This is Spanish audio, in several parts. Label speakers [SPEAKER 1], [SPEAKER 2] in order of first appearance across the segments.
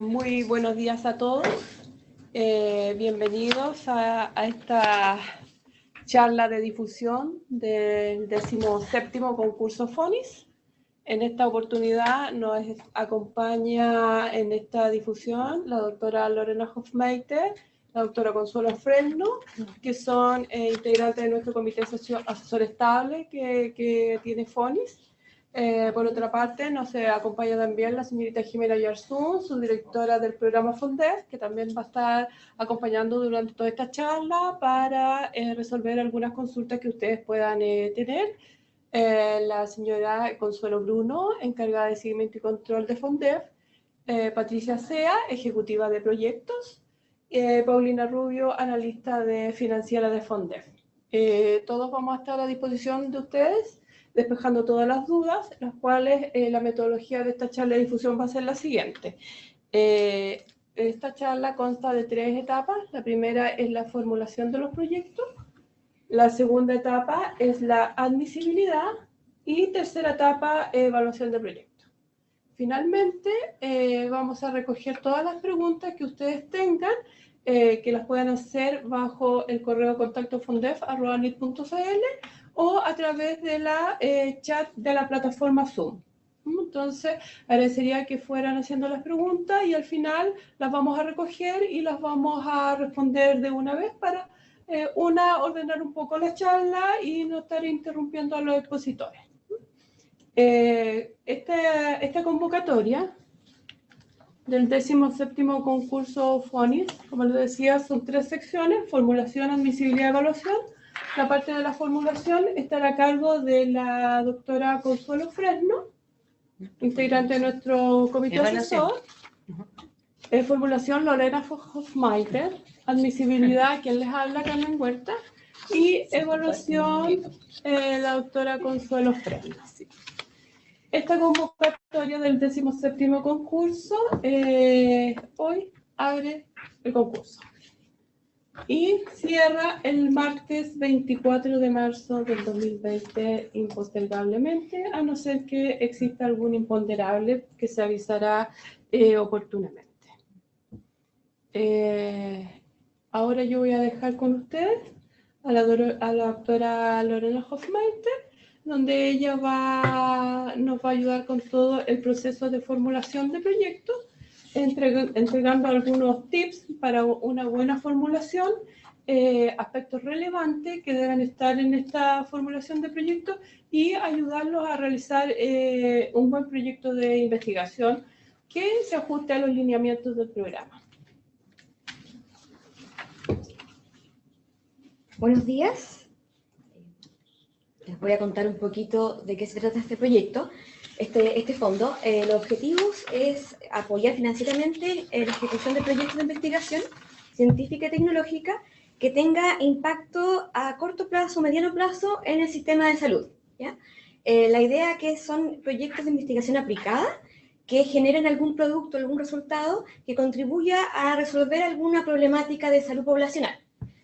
[SPEAKER 1] Muy buenos días a todos. Bienvenidos a esta charla de difusión del 17º concurso FONIS. En esta oportunidad nos acompaña en esta difusión la doctora Lorena Hofmeister, la doctora Consuelo Fresno, que son integrantes de nuestro comité asesor estable que tiene FONIS. Por otra parte, nos acompaña también la señorita Jimena Yarzún, subdirectora del programa FONDEF, que también va a estar acompañando durante toda esta charla para resolver algunas consultas que ustedes puedan tener. La señora Consuelo Bruno, encargada de seguimiento y control de FONDEF, Patricia Sea, ejecutiva de proyectos, Paulina Rubio, analista financiera de FONDEF. Todos vamos a estar a disposición de ustedes, despejando todas las dudas, las cuales la metodología de esta charla de difusión va a ser la siguiente. Esta charla consta de 3 etapas. La primera es la formulación de los proyectos, la segunda etapa es la admisibilidad y tercera etapa, evaluación de proyectos. Finalmente, vamos a recoger todas las preguntas que ustedes tengan, que las puedan hacer bajo el correo contacto fondef@nit.cl o a través de la chat de la plataforma Zoom. Entonces, agradecería que fueran haciendo las preguntas y al final las vamos a recoger y las vamos a responder de una vez para ordenar un poco la charla y no estar interrumpiendo a los expositores. Esta convocatoria del 17º concurso FONIS, como les decía, son 3 secciones: formulación, admisibilidad y evaluación. La parte de la formulación estará a cargo de la doctora Consuelo Fresno, integrante de nuestro comité asesor. Formulación, Lorena Hofmeister. Admisibilidad, quien les habla, Carmen Huerta. Y evaluación, la doctora Consuelo Fresno. Esta convocatoria del 17º concurso hoy abre el concurso y cierra el martes 24 de marzo del 2020 impostergablemente, a no ser que exista algún imponderable que se avisará oportunamente. Ahora yo voy a dejar con ustedes a la doctora Lorena Hofmeister, donde ella nos va a ayudar con todo el proceso de formulación de proyectos, entregando algunos tips para una buena formulación, aspectos relevantes que deben estar en esta formulación de proyectos y ayudarlos a realizar un buen proyecto de investigación que se ajuste a los lineamientos del programa.
[SPEAKER 2] Buenos días. Les voy a contar un poquito de qué se trata este proyecto, este fondo. Los objetivos es apoyar financieramente la ejecución de proyectos de investigación científica y tecnológica que tenga impacto a corto plazo o mediano plazo en el sistema de salud, ¿ya? La idea que son proyectos de investigación aplicada que generen algún producto, algún resultado que contribuya a resolver alguna problemática de salud poblacional.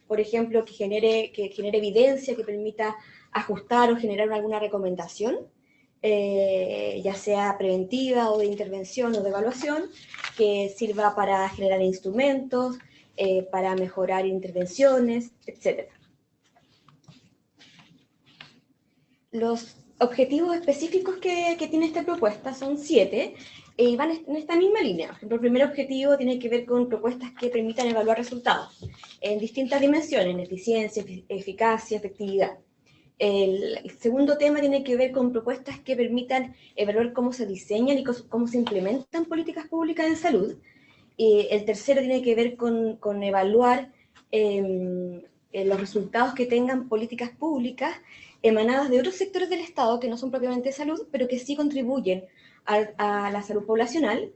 [SPEAKER 2] Por ejemplo, que genere evidencia, que permita ajustar o generar alguna recomendación, ya sea preventiva o de intervención o de evaluación, que sirva para generar instrumentos, para mejorar intervenciones, etc. Los objetivos específicos que tiene esta propuesta son 7, y van en esta misma línea. Por ejemplo, el primer objetivo tiene que ver con propuestas que permitan evaluar resultados en distintas dimensiones, en eficiencia, eficacia, efectividad. El segundo tema tiene que ver con propuestas que permitan evaluar cómo se diseñan y cómo se implementan políticas públicas en salud. El tercero tiene que ver con evaluar los resultados que tengan políticas públicas emanadas de otros sectores del Estado que no son propiamente salud, pero que sí contribuyen a la salud poblacional.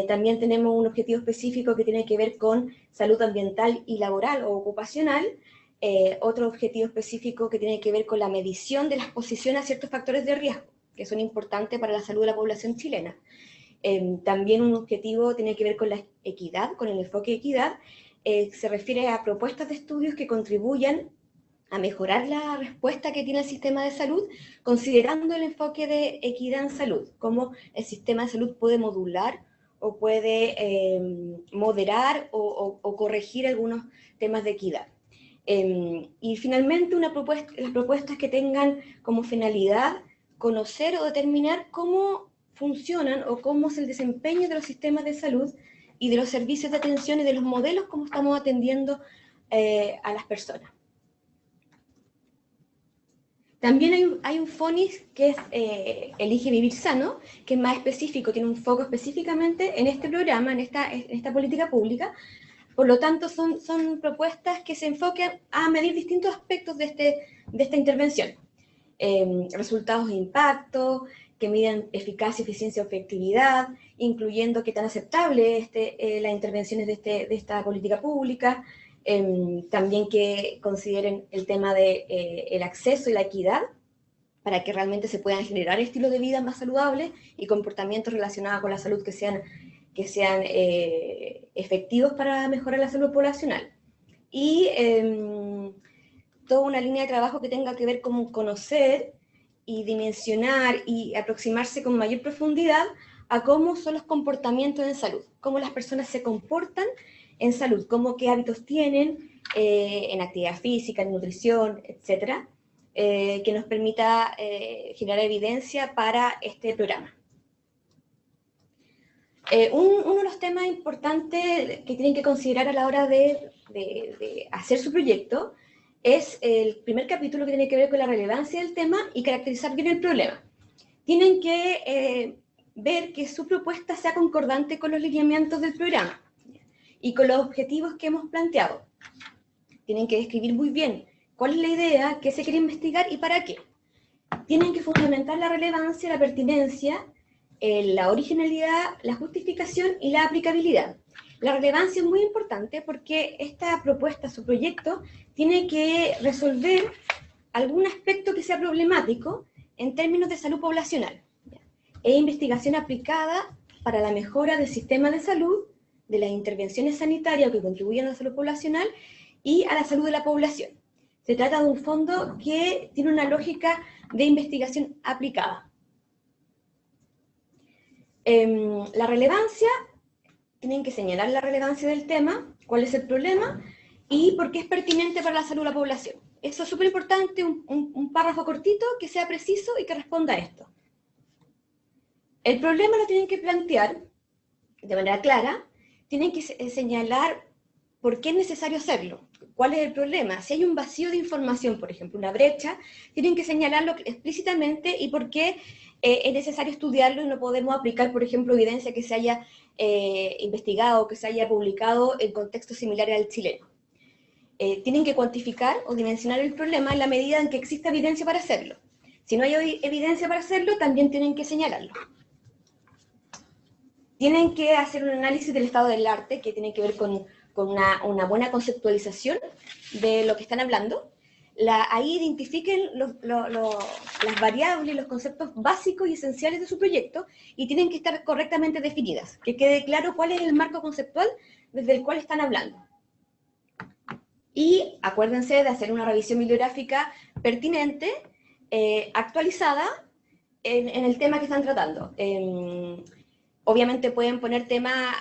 [SPEAKER 2] También tenemos un objetivo específico que tiene que ver con salud ambiental y laboral o ocupacional. Otro objetivo específico que tiene que ver con la medición de la exposición a ciertos factores de riesgo, que son importantes para la salud de la población chilena. También un objetivo tiene que ver con la equidad, con el enfoque de equidad. Se refiere a propuestas de estudios que contribuyan a mejorar la respuesta que tiene el sistema de salud, considerando el enfoque de equidad en salud, cómo el sistema de salud puede modular o puede moderar o corregir algunos temas de equidad. Y finalmente, las propuestas que tengan como finalidad conocer o determinar cómo funcionan o cómo es el desempeño de los sistemas de salud y de los servicios de atención y de los modelos como estamos atendiendo a las personas. También hay un FONIS que es Elige Vivir Sano, que es más específico, tiene un foco específicamente en este programa, en esta política pública. Por lo tanto, son propuestas que se enfocan a medir distintos aspectos de esta intervención. Resultados de impacto, que midan eficacia, eficiencia, efectividad, incluyendo qué tan aceptable las intervenciones de esta política pública, también que consideren el tema del acceso y la equidad, para que realmente se puedan generar estilos de vida más saludables y comportamientos relacionados con la salud que sean efectivos para mejorar la salud poblacional. Y toda una línea de trabajo que tenga que ver con conocer y dimensionar y aproximarse con mayor profundidad a cómo son los comportamientos en salud, cómo las personas se comportan en salud, qué hábitos tienen en actividad física, en nutrición, etcétera, que nos permita generar evidencia para este programa. Uno de los temas importantes que tienen que considerar a la hora de hacer su proyecto es el primer capítulo que tiene que ver con la relevancia del tema y caracterizar bien el problema. Tienen que ver que su propuesta sea concordante con los lineamientos del programa y con los objetivos que hemos planteado. Tienen que describir muy bien cuál es la idea, qué se quiere investigar y para qué. Tienen que fundamentar la relevancia, la pertinencia, la originalidad, la justificación y la aplicabilidad. La relevancia es muy importante porque esta propuesta, su proyecto, tiene que resolver algún aspecto que sea problemático en términos de salud poblacional. Es investigación aplicada para la mejora del sistema de salud, de las intervenciones sanitarias que contribuyen a la salud poblacional y a la salud de la población. Se trata de un fondo que tiene una lógica de investigación aplicada. La relevancia, tienen que señalar la relevancia del tema, cuál es el problema y por qué es pertinente para la salud de la población. Eso es súper importante, un párrafo cortito que sea preciso y que responda a esto. El problema lo tienen que plantear de manera clara, tienen que señalar por qué es necesario hacerlo, cuál es el problema. Si hay un vacío de información, por ejemplo, una brecha, tienen que señalarlo explícitamente y por qué es necesario estudiarlo y no podemos aplicar, por ejemplo, evidencia que se haya investigado o que se haya publicado en contextos similares al chileno. Tienen que cuantificar o dimensionar el problema en la medida en que exista evidencia para hacerlo. Si no hay evidencia para hacerlo, también tienen que señalarlo. Tienen que hacer un análisis del estado del arte, que tiene que ver con una buena conceptualización de lo que están hablando. Ahí identifiquen las variables y los conceptos básicos y esenciales de su proyecto y tienen que estar correctamente definidas, que quede claro cuál es el marco conceptual desde el cual están hablando. Y acuérdense de hacer una revisión bibliográfica pertinente, actualizada en el tema que están tratando. Obviamente pueden poner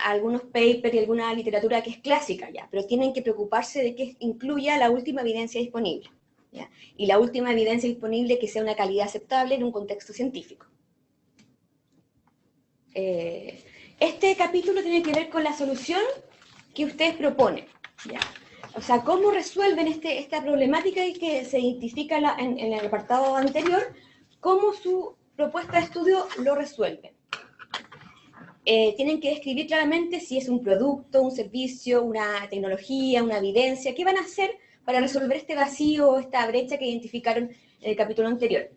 [SPEAKER 2] algunos papers y alguna literatura que es clásica ya, pero tienen que preocuparse de que incluya la última evidencia disponible, ¿ya? Y la última evidencia disponible que sea una calidad aceptable en un contexto científico. Este capítulo tiene que ver con la solución que ustedes proponen, ¿ya? O sea, cómo resuelven esta problemática y que se identifica en el apartado anterior, cómo su propuesta de estudio lo resuelve. Tienen que describir claramente si es un producto, un servicio, una tecnología, una evidencia, qué van a hacer para resolver este vacío, esta brecha que identificaron en el capítulo anterior.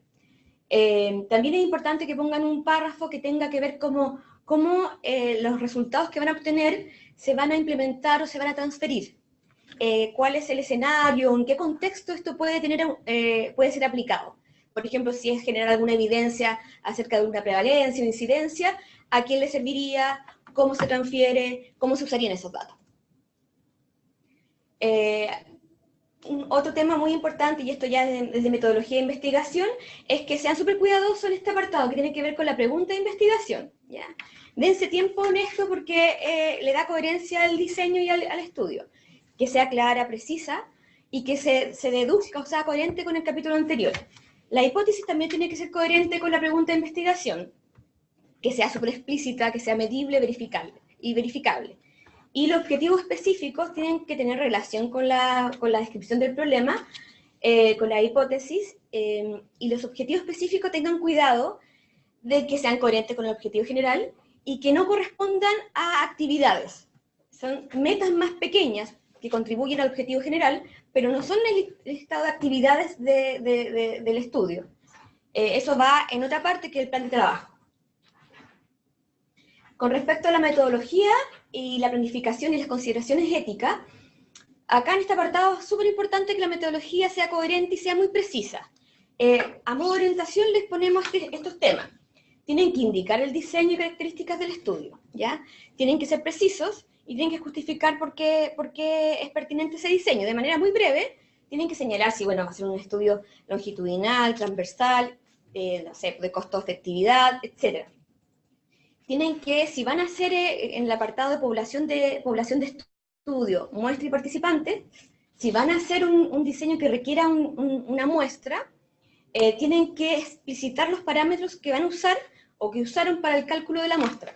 [SPEAKER 2] También es importante que pongan un párrafo que tenga que ver cómo los resultados que van a obtener se van a implementar o se van a transferir. ¿Cuál es el escenario? ¿En qué contexto esto puede ser aplicado? Por ejemplo, si es generar alguna evidencia acerca de una prevalencia o incidencia, ¿a quién le serviría? ¿Cómo se transfiere? ¿Cómo se usarían esos datos? Otro tema muy importante, y esto ya desde metodología de investigación, es que sean súper cuidadosos en este apartado que tiene que ver con la pregunta de investigación, ¿ya? dense tiempo en esto porque le da coherencia al diseño y al estudio. Que sea clara, precisa, y que se deduzca o sea coherente con el capítulo anterior. La hipótesis también tiene que ser coherente con la pregunta de investigación, que sea súper explícita, que sea medible, verificable. Y los objetivos específicos tienen que tener relación con la descripción del problema, con la hipótesis, y los objetivos específicos tengan cuidado de que sean coherentes con el objetivo general y que no correspondan a actividades. Son metas más pequeñas que contribuyen al objetivo general, pero no son el listado de actividades del estudio. Eso va en otra parte que el plan de trabajo. Con respecto a la metodología y la planificación y las consideraciones éticas, acá en este apartado es súper importante que la metodología sea coherente y sea muy precisa. A modo de orientación les ponemos estos temas. Tienen que indicar el diseño y características del estudio, ¿ya? Tienen que ser precisos y tienen que justificar por qué es pertinente ese diseño. De manera muy breve, tienen que señalar si, bueno, va a ser un estudio longitudinal, transversal, no sé, de costo-efectividad, etc. Tienen que, si van a hacer en el apartado de población de estudio, muestra y participante, si van a hacer un diseño que requiera una muestra, tienen que explicitar los parámetros que van a usar o que usaron para el cálculo de la muestra.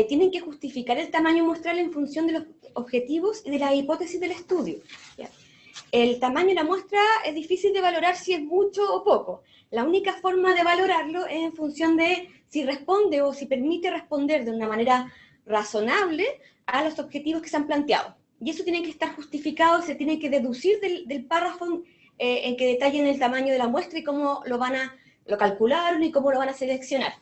[SPEAKER 2] Tienen que justificar el tamaño muestral en función de los objetivos y de la hipótesis del estudio. ¿Ya? El tamaño de la muestra es difícil de valorar si es mucho o poco. La única forma de valorarlo es en función de si responde o si permite responder de una manera razonable a los objetivos que se han planteado. Y eso tiene que estar justificado, se tiene que deducir del párrafo en que detallen el tamaño de la muestra y cómo lo calcularon y cómo lo van a seleccionar.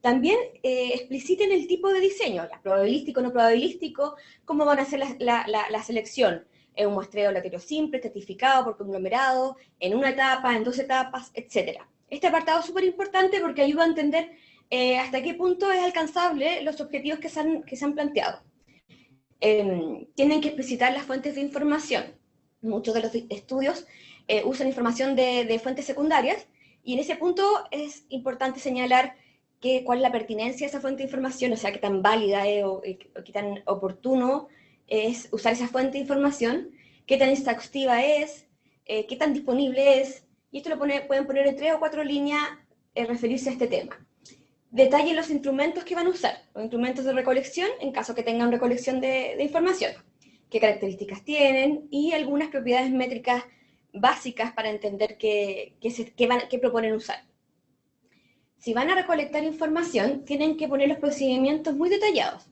[SPEAKER 2] También expliciten el tipo de diseño, probabilístico, no probabilístico, cómo van a hacer la selección. Un muestreo aleatorio simple, estratificado por conglomerado, en una etapa, en 2 etapas, etc. Este apartado es súper importante porque ayuda a entender hasta qué punto es alcanzable los objetivos que se han planteado. Tienen que explicitar las fuentes de información. Muchos de los estudios usan información de fuentes secundarias y en ese punto es importante señalar cuál es la pertinencia de esa fuente de información, o sea, qué tan válida es o qué tan oportuno es usar esa fuente de información, qué tan exhaustiva es, qué tan disponible es, y esto pueden poner en 3 o 4 líneas referirse a este tema. Detallen los instrumentos que van a usar, los instrumentos de recolección, en caso que tengan recolección de información, qué características tienen y algunas propiedades métricas básicas para entender qué proponen usar. Si van a recolectar información, tienen que poner los procedimientos muy detallados.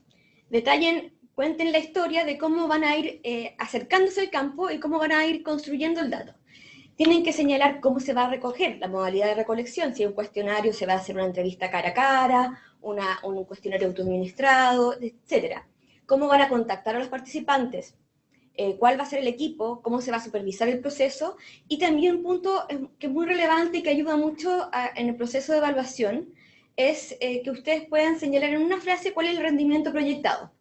[SPEAKER 2] Cuenten la historia de cómo van a ir acercándose al campo y cómo van a ir construyendo el dato. Tienen que señalar cómo se va a recoger, la modalidad de recolección, si es un cuestionario, se va a hacer una entrevista cara a cara, un cuestionario autoadministrado, etc. Cómo van a contactar a los participantes, cuál va a ser el equipo, cómo se va a supervisar el proceso, y también un punto que es muy relevante y que ayuda mucho en el proceso de evaluación, es que ustedes puedan señalar en una frase cuál es el rendimiento proyectado.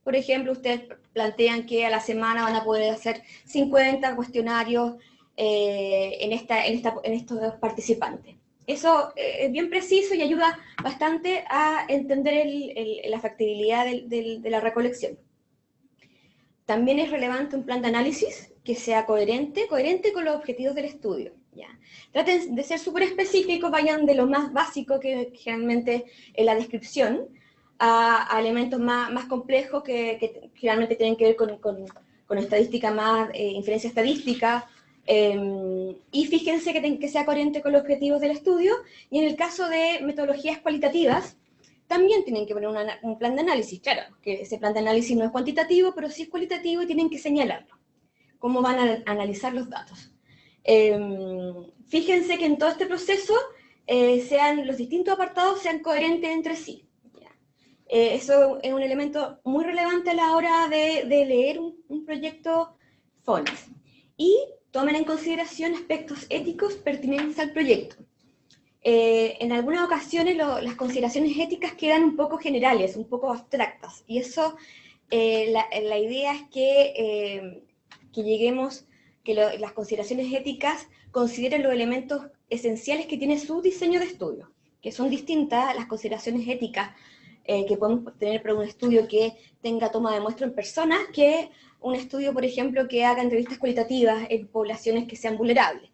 [SPEAKER 2] Por ejemplo, ustedes plantean que a la semana van a poder hacer 50 cuestionarios en estos participantes. Eso es bien preciso y ayuda bastante a entender la factibilidad de la recolección. También es relevante un plan de análisis que sea coherente con los objetivos del estudio. ¿Ya? Traten de ser súper específicos, vayan de lo más básico, que generalmente es la descripción, a elementos más complejos que generalmente tienen que ver con estadística más, inferencia estadística, y fíjense que sea coherente con los objetivos del estudio, y en el caso de metodologías cualitativas, también tienen que poner un plan de análisis. Claro, que ese plan de análisis no es cuantitativo, pero sí es cualitativo y tienen que señalarlo. Cómo van a analizar los datos. Fíjense que en todo este proceso los distintos apartados sean coherentes entre sí. Eso es un elemento muy relevante a la hora de leer un proyecto FONIS. Y tomen en consideración aspectos éticos pertinentes al proyecto. En algunas ocasiones las consideraciones éticas quedan un poco generales, un poco abstractas, y eso, la idea es que lleguemos, que las consideraciones éticas consideren los elementos esenciales que tiene su diseño de estudio, que son distintas las consideraciones éticas que podemos tener para un estudio que tenga toma de muestra en personas, que un estudio, por ejemplo, que haga entrevistas cualitativas en poblaciones que sean vulnerables.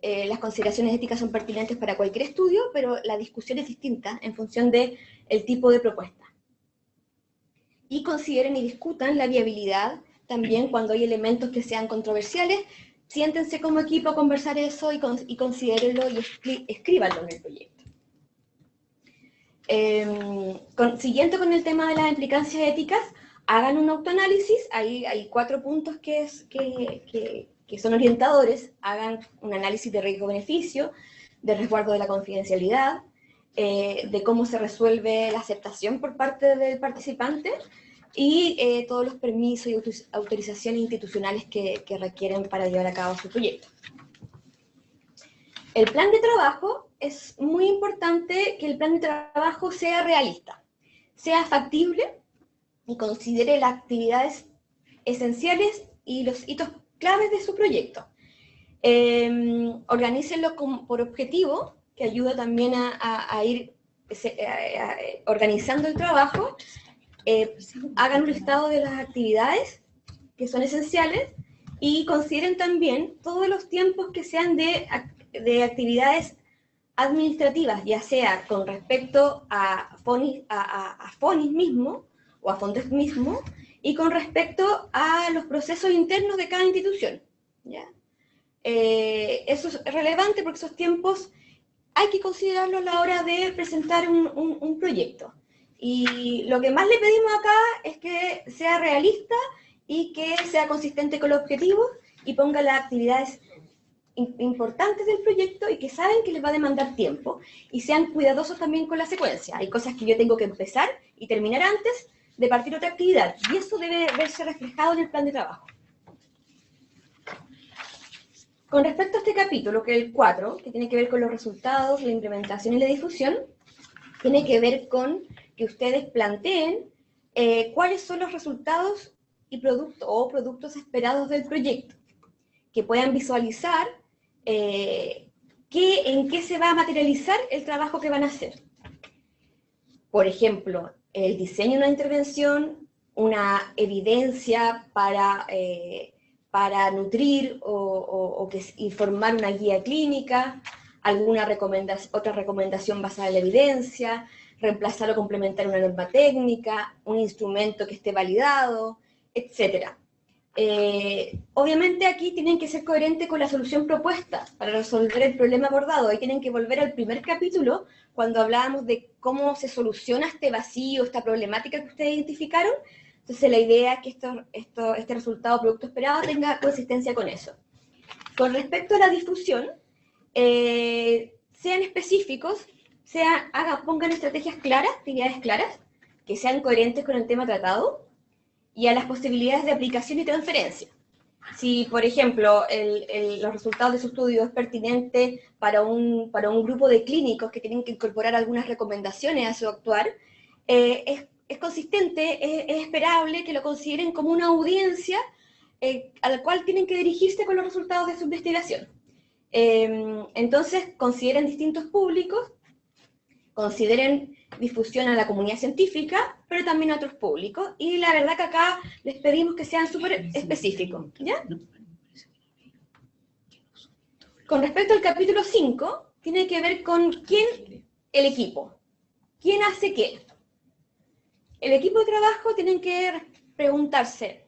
[SPEAKER 2] Las consideraciones éticas son pertinentes para cualquier estudio, pero la discusión es distinta en función del tipo de propuesta. Y consideren y discutan la viabilidad también cuando hay elementos que sean controversiales. Siéntense como equipo a conversar eso y considérenlo y escríbanlo en el proyecto. Siguiente con el tema de las implicancias éticas, hagan un autoanálisis. Hay 4 puntos que son orientadores. Hagan un análisis de riesgo-beneficio, de resguardo de la confidencialidad, de cómo se resuelve la aceptación por parte del participante y todos los permisos y autorizaciones institucionales que requieren para llevar a cabo su proyecto. El plan de trabajo, es muy importante que el plan de trabajo sea realista, sea factible y considere las actividades esenciales y los hitos claves de su proyecto. Organícenlo por objetivo, que ayuda también a ir organizando el trabajo. Hagan un listado de las actividades que son esenciales y consideren también todos los tiempos que sean de actividades administrativas, ya sea con respecto a FONIS mismo o a FONDES mismo, y con respecto a los procesos internos de cada institución, ¿ya? Eso es relevante porque esos tiempos hay que considerarlos a la hora de presentar un proyecto. Y lo que más le pedimos acá es que sea realista y que sea consistente con los objetivos y ponga las actividades importantes del proyecto y que saben que les va a demandar tiempo, y sean cuidadosos también con la secuencia. Hay cosas que yo tengo que empezar y terminar antes de partir otra actividad, y eso debe verse reflejado en el plan de trabajo. Con respecto a este capítulo, que es el 4, que tiene que ver con los resultados, la implementación y la difusión, tiene que ver con que ustedes planteen cuáles son los resultados y productos esperados del proyecto, que puedan visualizar en qué se va a materializar el trabajo que van a hacer. Por ejemplo, el diseño de una intervención, una evidencia para nutrir o informar una guía clínica, alguna otra recomendación basada en la evidencia, reemplazar o complementar una norma técnica, un instrumento que esté validado, etc. Obviamente aquí tienen que ser coherentes con la solución propuesta para resolver el problema abordado. Ahí tienen que volver al primer capítulo, cuando hablábamos de cómo se soluciona este vacío, esta problemática que ustedes identificaron. Entonces la idea es que este resultado, producto esperado, tenga consistencia con eso. Con respecto a la difusión, sean específicos, pongan estrategias claras, actividades claras, que sean coherentes con el tema tratado, y a las posibilidades de aplicación y transferencia. Si, por ejemplo, los resultados de su estudio es pertinente para un grupo de clínicos que tienen que incorporar algunas recomendaciones a su actuar, es consistente, es esperable que lo consideren como una audiencia a la cual tienen que dirigirse con los resultados de su investigación. Entonces, consideren distintos públicos, consideren difusión a la comunidad científica, pero también a otros públicos, y la verdad que acá les pedimos que sean súper específicos, ¿ya? Con respecto al capítulo 5, tiene que ver con el equipo. ¿Quién hace qué? El equipo de trabajo tienen que preguntarse,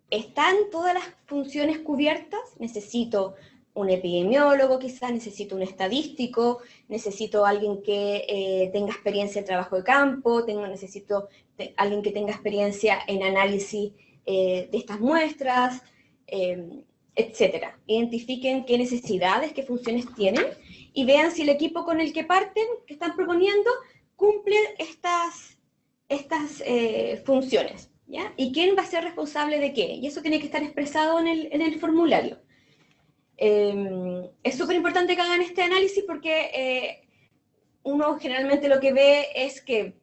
[SPEAKER 2] ¿están todas las funciones cubiertas? Necesito un epidemiólogo, quizás necesito un estadístico, necesito alguien que tenga experiencia en trabajo de campo, necesito alguien que tenga experiencia en análisis de estas muestras, etc. Identifiquen qué necesidades, qué funciones tienen, y vean si el equipo con el que parten, que están proponiendo, cumple estas funciones, ¿ya? ¿Y quién va a ser responsable de qué? Y eso tiene que estar expresado en el formulario. Es súper importante que hagan este análisis porque uno generalmente lo que ve es qué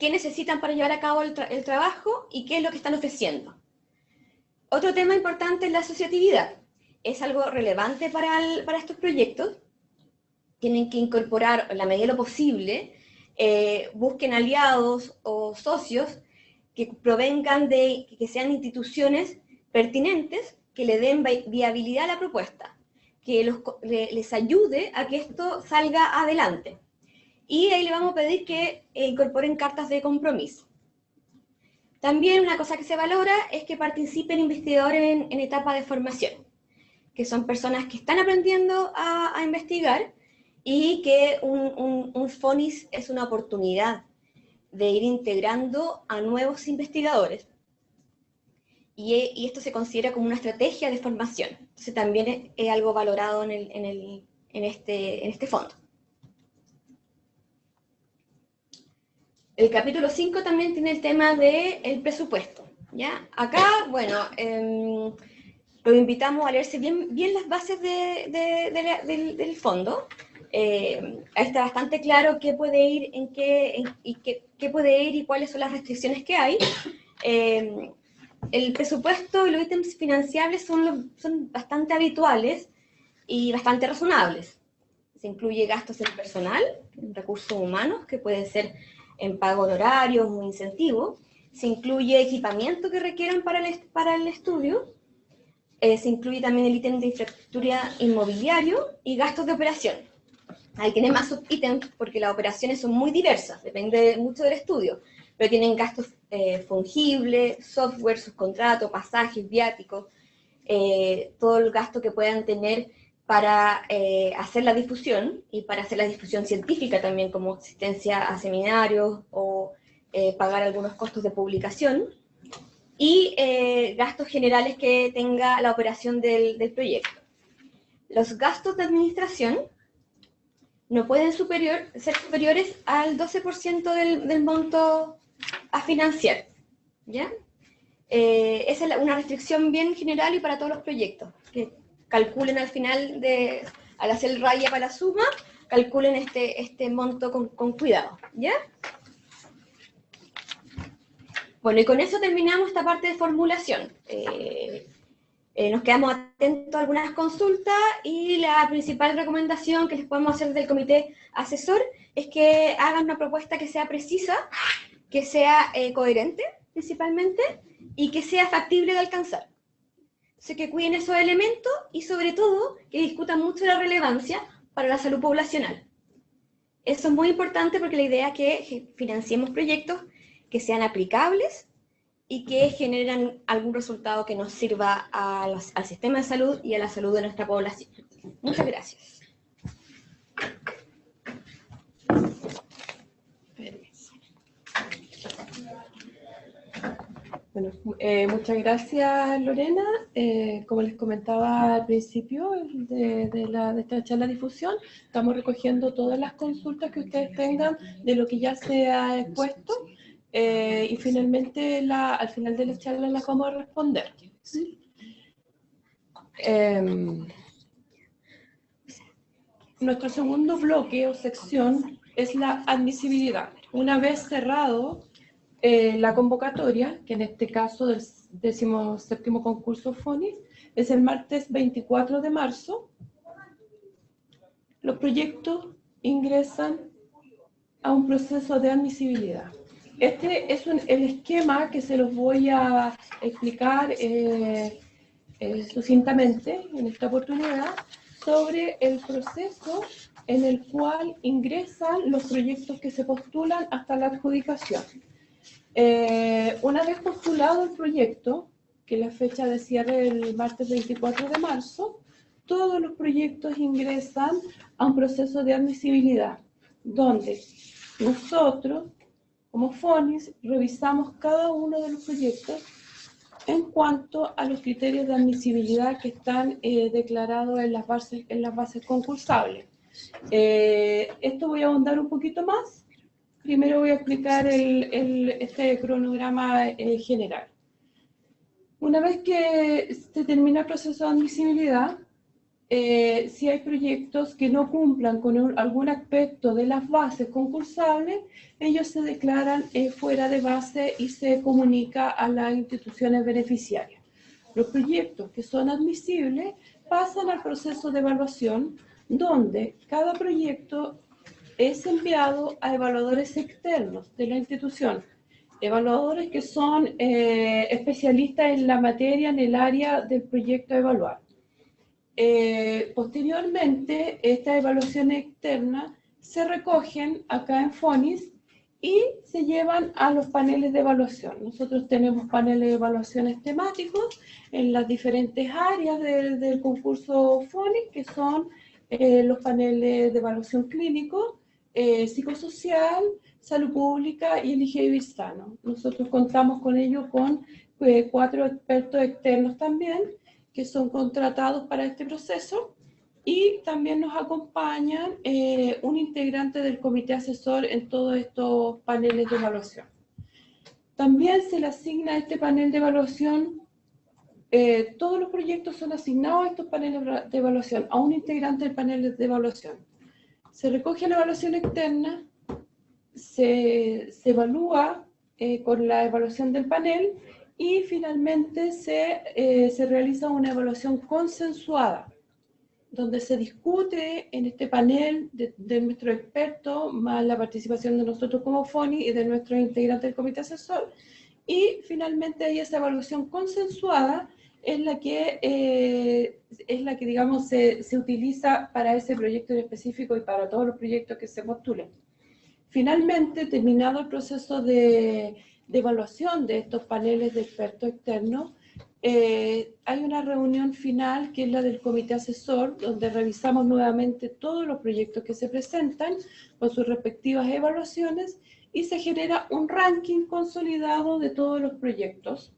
[SPEAKER 2] necesitan para llevar a cabo el trabajo y qué es lo que están ofreciendo. Otro tema importante es la asociatividad. Es algo relevante para estos proyectos. Tienen que incorporar, en la medida de lo posible, busquen aliados o socios que provengan que sean instituciones pertinentes, que le den viabilidad a la propuesta, que les ayude a que esto salga adelante. Y ahí le vamos a pedir que incorporen cartas de compromiso. También una cosa que se valora es que participen investigadores en etapa de formación, que son personas que están aprendiendo a investigar y que un FONIS es una oportunidad de ir integrando a nuevos investigadores. Y esto se considera como una estrategia de formación. Entonces también es algo valorado en este fondo. El capítulo 5 también tiene el tema del presupuesto, ¿ya? Acá, bueno, los invitamos a leerse bien las bases del fondo. Ahí está bastante claro qué puede ir, qué puede ir y cuáles son las restricciones que hay. El presupuesto y los ítems financiables son bastante habituales y bastante razonables. Se incluye gastos en personal, en recursos humanos, que pueden ser en pago de horarios o incentivos. Se incluye equipamiento que requieran para el estudio. Se incluye también el ítem de infraestructura inmobiliario y gastos de operación. Ahí tienen más subítems porque las operaciones son muy diversas, depende mucho del estudio, pero tienen gastos fungibles, software, subcontrato, pasajes, viáticos, todo el gasto que puedan tener para hacer la difusión y para hacer la difusión científica también, como asistencia a seminarios o pagar algunos costos de publicación, y gastos generales que tenga la operación del proyecto. Los gastos de administración no pueden ser superiores al 12% del monto a financiar, ¿ya? Esa es una restricción bien general y para todos los proyectos, que calculen al final, al hacer el raya para la suma, calculen este monto con cuidado, ¿ya? Bueno, y con eso terminamos esta parte de formulación. Nos quedamos atentos a algunas consultas y la principal recomendación que les podemos hacer del comité asesor es que hagan una propuesta que sea precisa, que sea coherente, principalmente, y que sea factible de alcanzar. Entonces, que cuiden esos elementos y, sobre todo, que discutan mucho la relevancia para la salud poblacional. Eso es muy importante porque la idea es que financiemos proyectos que sean aplicables y que generen algún resultado que nos sirva al sistema de salud y a la salud de nuestra población. Muchas gracias.
[SPEAKER 1] Bueno, muchas gracias, Lorena. Como les comentaba al principio de esta charla de difusión, estamos recogiendo todas las consultas que ustedes tengan de lo que ya se ha expuesto y finalmente al final de la charla las vamos a responder. ¿Sí? Nuestro segundo bloque o sección es la admisibilidad. Una vez cerrado la convocatoria, que en este caso del 17º concurso FONIS, es el martes 24 de marzo, los proyectos ingresan a un proceso de admisibilidad. Este es el esquema que se los voy a explicar sucintamente en esta oportunidad sobre el proceso en el cual ingresan los proyectos que se postulan hasta la adjudicación. Una vez postulado el proyecto, que la fecha de cierre es el martes 24 de marzo, todos los proyectos ingresan a un proceso de admisibilidad, donde nosotros, como FONIS, revisamos cada uno de los proyectos en cuanto a los criterios de admisibilidad que están declarados en las bases concursables. Esto voy a ahondar un poquito más. Primero voy a explicar este cronograma general. Una vez que se termina el proceso de admisibilidad, si hay proyectos que no cumplan con algún aspecto de las bases concursables, ellos se declaran fuera de base y se comunica a las instituciones beneficiarias. Los proyectos que son admisibles pasan al proceso de evaluación, donde cada proyecto es enviado a evaluadores externos de la institución, evaluadores que son especialistas en la materia, en el área del proyecto a evaluar. Posteriormente, estas evaluaciones externas se recogen acá en FONIS y se llevan a los paneles de evaluación. Nosotros tenemos paneles de evaluaciones temáticos en las diferentes áreas del concurso FONIS, que son los paneles de evaluación clínico, psicosocial, salud pública y el IGB sano. Nosotros contamos con ello con 4 expertos externos también, que son contratados para este proceso, y también nos acompañan un integrante del comité asesor en todos estos paneles de evaluación. También se le asigna a este panel de evaluación, todos los proyectos son asignados a estos paneles de evaluación, a un integrante del panel de evaluación. Se recoge la evaluación externa, se evalúa con la evaluación del panel, y finalmente se realiza una evaluación consensuada, donde se discute en este panel de nuestro experto, más la participación de nosotros como FONI y de nuestros integrantes del comité asesor, y finalmente ahí esa evaluación consensuada es la que digamos, se utiliza para ese proyecto en específico y para todos los proyectos que se postulen. Finalmente, terminado el proceso de evaluación de estos paneles de expertos externos, hay una reunión final que es la del comité asesor, donde revisamos nuevamente todos los proyectos que se presentan con sus respectivas evaluaciones, y se genera un ranking consolidado de todos los proyectos.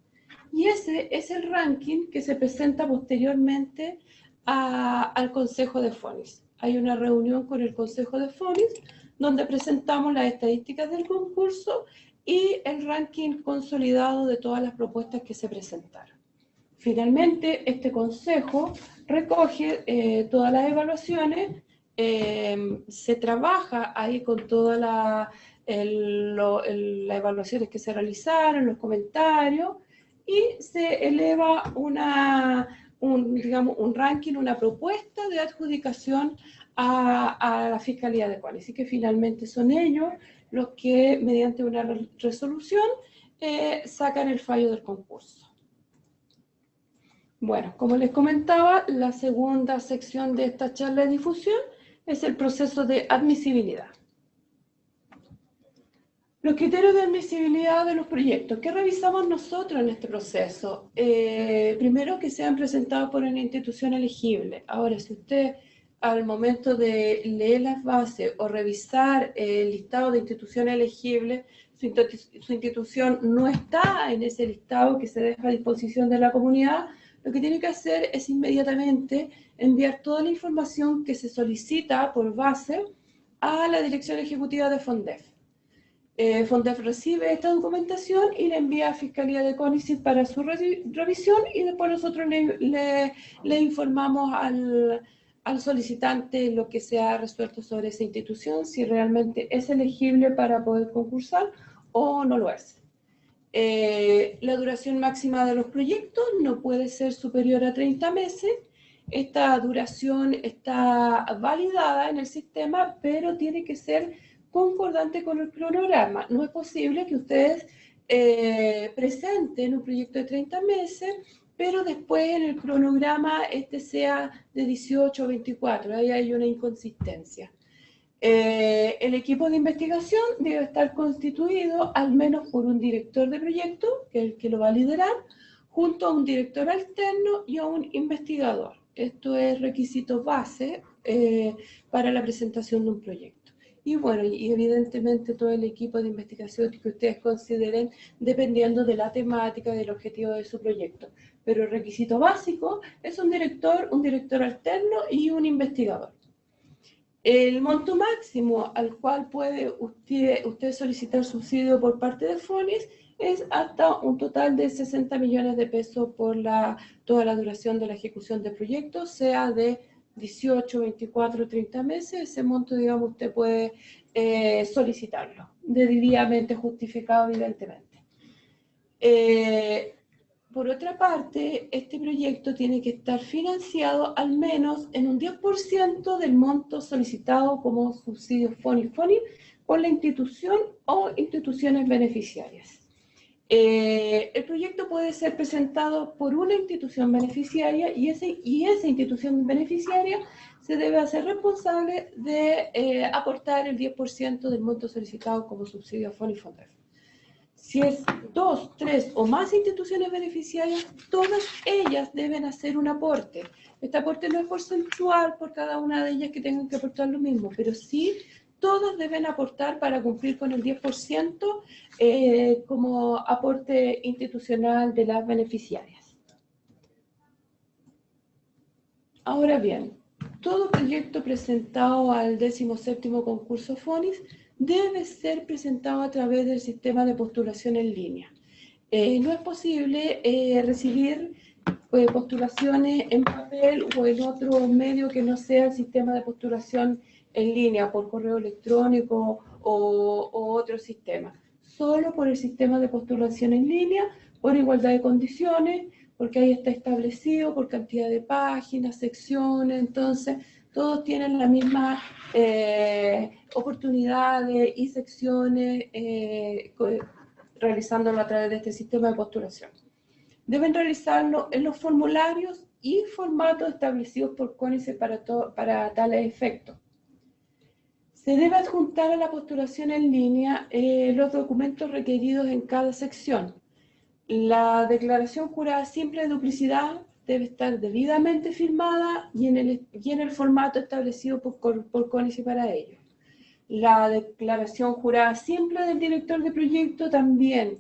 [SPEAKER 1] Y ese es el ranking que se presenta posteriormente al Consejo de FONIS. Hay una reunión con el Consejo de FONIS donde presentamos las estadísticas del concurso y el ranking consolidado de todas las propuestas que se presentaron. Finalmente, este consejo recoge todas las evaluaciones, se trabaja ahí con todas las evaluaciones que se realizaron, los comentarios, y se eleva un ranking, una propuesta de adjudicación a la Fiscalía de Cuales. Así que finalmente son ellos los que, mediante una resolución, sacan el fallo del concurso. Bueno, como les comentaba, la segunda sección de esta charla de difusión es el proceso de admisibilidad. Los criterios de admisibilidad de los proyectos. ¿Qué revisamos nosotros en este proceso? Primero, que sean presentados por una institución elegible. Ahora, si usted al momento de leer las bases o revisar el listado de instituciones elegibles, su institución no está en ese listado que se deja a disposición de la comunidad, lo que tiene que hacer es inmediatamente enviar toda la información que se solicita por base a la Dirección Ejecutiva de FONDEF. FONDEF recibe esta documentación y la envía a Fiscalía de CONICYT para su revisión, y después nosotros le informamos al solicitante lo que se ha resuelto sobre esa institución, si realmente es elegible para poder concursar o no lo es. La duración máxima de los proyectos no puede ser superior a 30 meses. Esta duración está validada en el sistema, pero tiene que ser concordante con el cronograma. No es posible que ustedes presenten un proyecto de 30 meses, pero después en el cronograma este sea de 18 o 24. Ahí hay una inconsistencia. El equipo de investigación debe estar constituido al menos por un director de proyecto, que es el que lo va a liderar, junto a un director alterno y a un investigador. Esto es requisito base para la presentación de un proyecto. Y bueno, y evidentemente todo el equipo de investigación que ustedes consideren, dependiendo de la temática, del objetivo de su proyecto. Pero el requisito básico es un director alterno y un investigador. El monto máximo al cual puede usted solicitar subsidio por parte de FONIS es hasta un total de 60 millones de pesos por toda la duración de la ejecución del proyecto, sea de 18, 24, 30 meses. Ese monto, digamos, usted puede solicitarlo, debidamente justificado, evidentemente. por otra parte, este proyecto tiene que estar financiado al menos en un 10% del monto solicitado como subsidio FONI por la institución o instituciones beneficiarias. El proyecto puede ser presentado por una institución beneficiaria y esa institución beneficiaria se debe hacer responsable de aportar el 10% del monto solicitado como subsidio FONI-FONDEF. Si es 2, 3 o más instituciones beneficiarias, todas ellas deben hacer un aporte. Este aporte no es porcentual por cada una de ellas que tengan que aportar lo mismo, pero sí todas deben aportar para cumplir con el 10% como aporte institucional de las beneficiarias. Ahora bien, todo proyecto presentado al 17º concurso FONIS debe ser presentado a través del sistema de postulación en línea. No es posible recibir postulaciones en papel o en otro medio que no sea el sistema de postulación en línea, por correo electrónico o otro sistema. Solo por el sistema de postulación en línea, por igualdad de condiciones, porque ahí está establecido por cantidad de páginas, secciones, entonces todos tienen la misma oportunidades y secciones realizándolo a través de este sistema de postulación. Deben realizarlo en los formularios y formatos establecidos por CONICET para tales efectos. Se debe adjuntar a la postulación en línea los documentos requeridos en cada sección. La declaración jurada simple de duplicidad debe estar debidamente firmada y en el formato establecido por CONICET para ello. La declaración jurada simple del director de proyecto también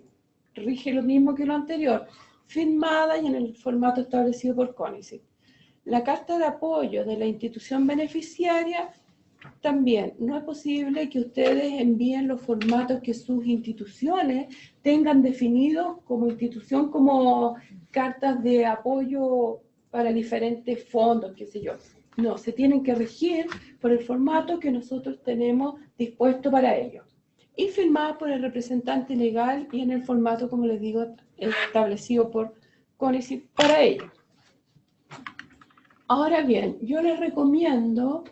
[SPEAKER 1] rige lo mismo que lo anterior, firmada y en el formato establecido por CONICET. La carta de apoyo de la institución beneficiaria también. No es posible que ustedes envíen los formatos que sus instituciones tengan definidos como institución, como cartas de apoyo para diferentes fondos, qué sé yo. No, se tienen que regir por el formato que nosotros tenemos dispuesto para ello. Y firmadas por el representante legal y en el formato, como les digo, establecido por CONICET para ello. Ahora bien, yo les recomiendo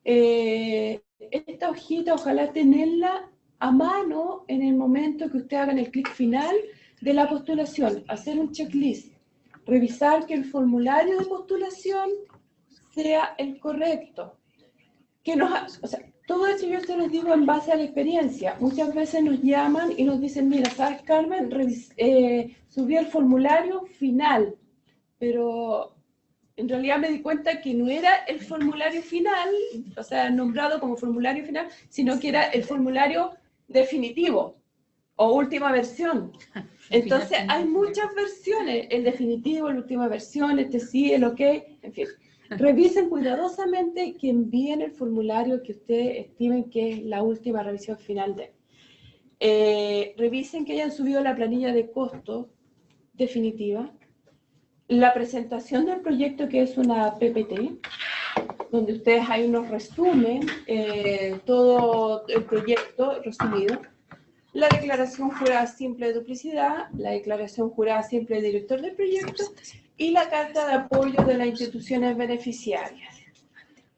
[SPEAKER 1] esta hojita, ojalá tenerla a mano en el momento que ustedes hagan el clic final de la postulación, hacer un checklist, revisar que el formulario de postulación sea el correcto. Todo eso yo se los digo en base a la experiencia. Muchas veces nos llaman y nos dicen, mira, ¿sabes, Carmen? Subí el formulario final, pero en realidad me di cuenta que no era el formulario final, o sea, nombrado como formulario final, sino que era el formulario definitivo o última versión. Entonces, hay muchas versiones, el definitivo, la última versión, este sí, el ok, en fin. Revisen cuidadosamente que envíen el formulario que ustedes estimen que es la última revisión final de. Revisen que hayan subido la planilla de costos definitiva. La presentación del proyecto, que es una PPT, donde ustedes hay unos resumen, todo el proyecto resumido. La declaración jurada simple de duplicidad, la declaración jurada simple de director del proyecto y la carta de apoyo de las instituciones beneficiarias.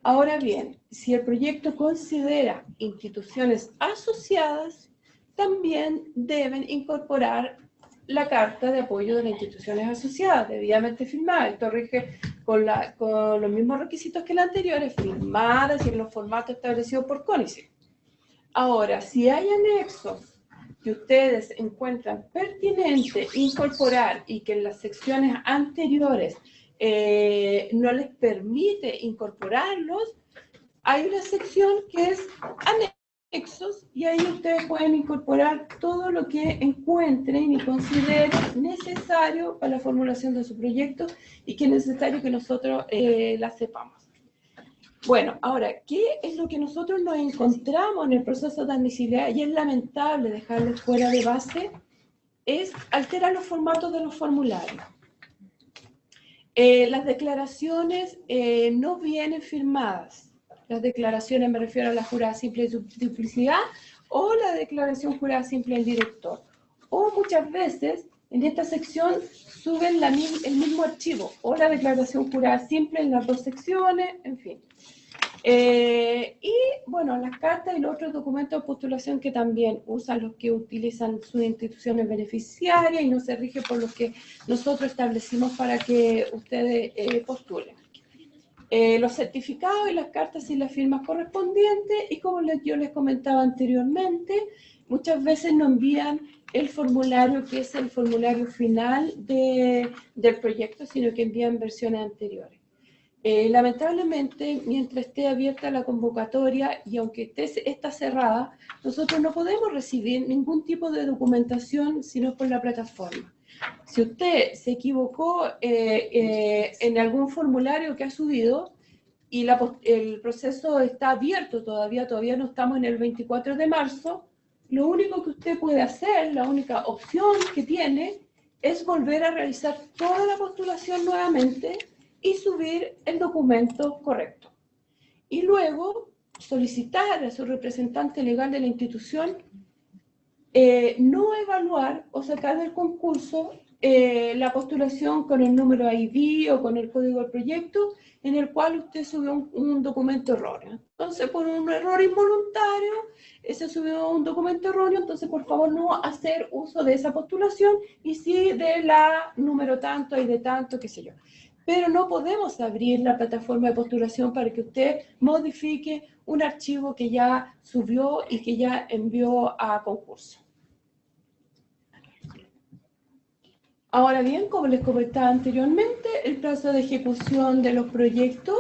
[SPEAKER 1] Ahora bien, si el proyecto considera instituciones asociadas, también deben incorporar la carta de apoyo de las instituciones asociadas, debidamente firmada. Esto rige con los mismos requisitos que la anterior, firmadas y en los formatos establecidos por CONICET. Ahora, si hay anexos que ustedes encuentran pertinente incorporar y que en las secciones anteriores no les permite incorporarlos, hay una sección que es anexos y ahí ustedes pueden incorporar todo lo que encuentren y consideren necesario para la formulación de su proyecto y que es necesario que nosotros la sepamos. Bueno, ahora, ¿qué es lo que nosotros nos encontramos en el proceso de admisibilidad? Y es lamentable dejarlo fuera de base, es alterar los formatos de los formularios. Las declaraciones no vienen firmadas. Las declaraciones, me refiero a la jurada simple de duplicidad o la declaración jurada simple del director. O muchas veces En esta sección suben el mismo archivo o la declaración jurada simple en las dos secciones, en fin. Y bueno, las cartas y los otros documentos de postulación que también usan los que utilizan sus instituciones beneficiarias y no se rige por los que nosotros establecimos para que ustedes postulen. Los certificados y las cartas y las firmas correspondientes, y como yo les comentaba anteriormente, muchas veces nos envían el formulario que es el formulario final del proyecto, sino que envían versiones anteriores. Lamentablemente, mientras esté abierta la convocatoria y aunque está cerrada, nosotros no podemos recibir ningún tipo de documentación sino por la plataforma. Si usted se equivocó en algún formulario que ha subido y el proceso está abierto todavía no estamos en el 24 de marzo, lo único que usted puede hacer, la única opción que tiene, es volver a realizar toda la postulación nuevamente y subir el documento correcto. Y luego solicitar a su representante legal de la institución no evaluar o sacar del concurso la postulación con el número ID o con el código del proyecto en el cual usted subió un documento erróneo. Entonces, por un error involuntario, se subió un documento erróneo, entonces por favor no hacer uso de esa postulación y sí de la número tanto y de tanto, qué sé yo. Pero no podemos abrir la plataforma de postulación para que usted modifique un archivo que ya subió y que ya envió a concurso. Ahora bien, como les comentaba anteriormente, el plazo de ejecución de los proyectos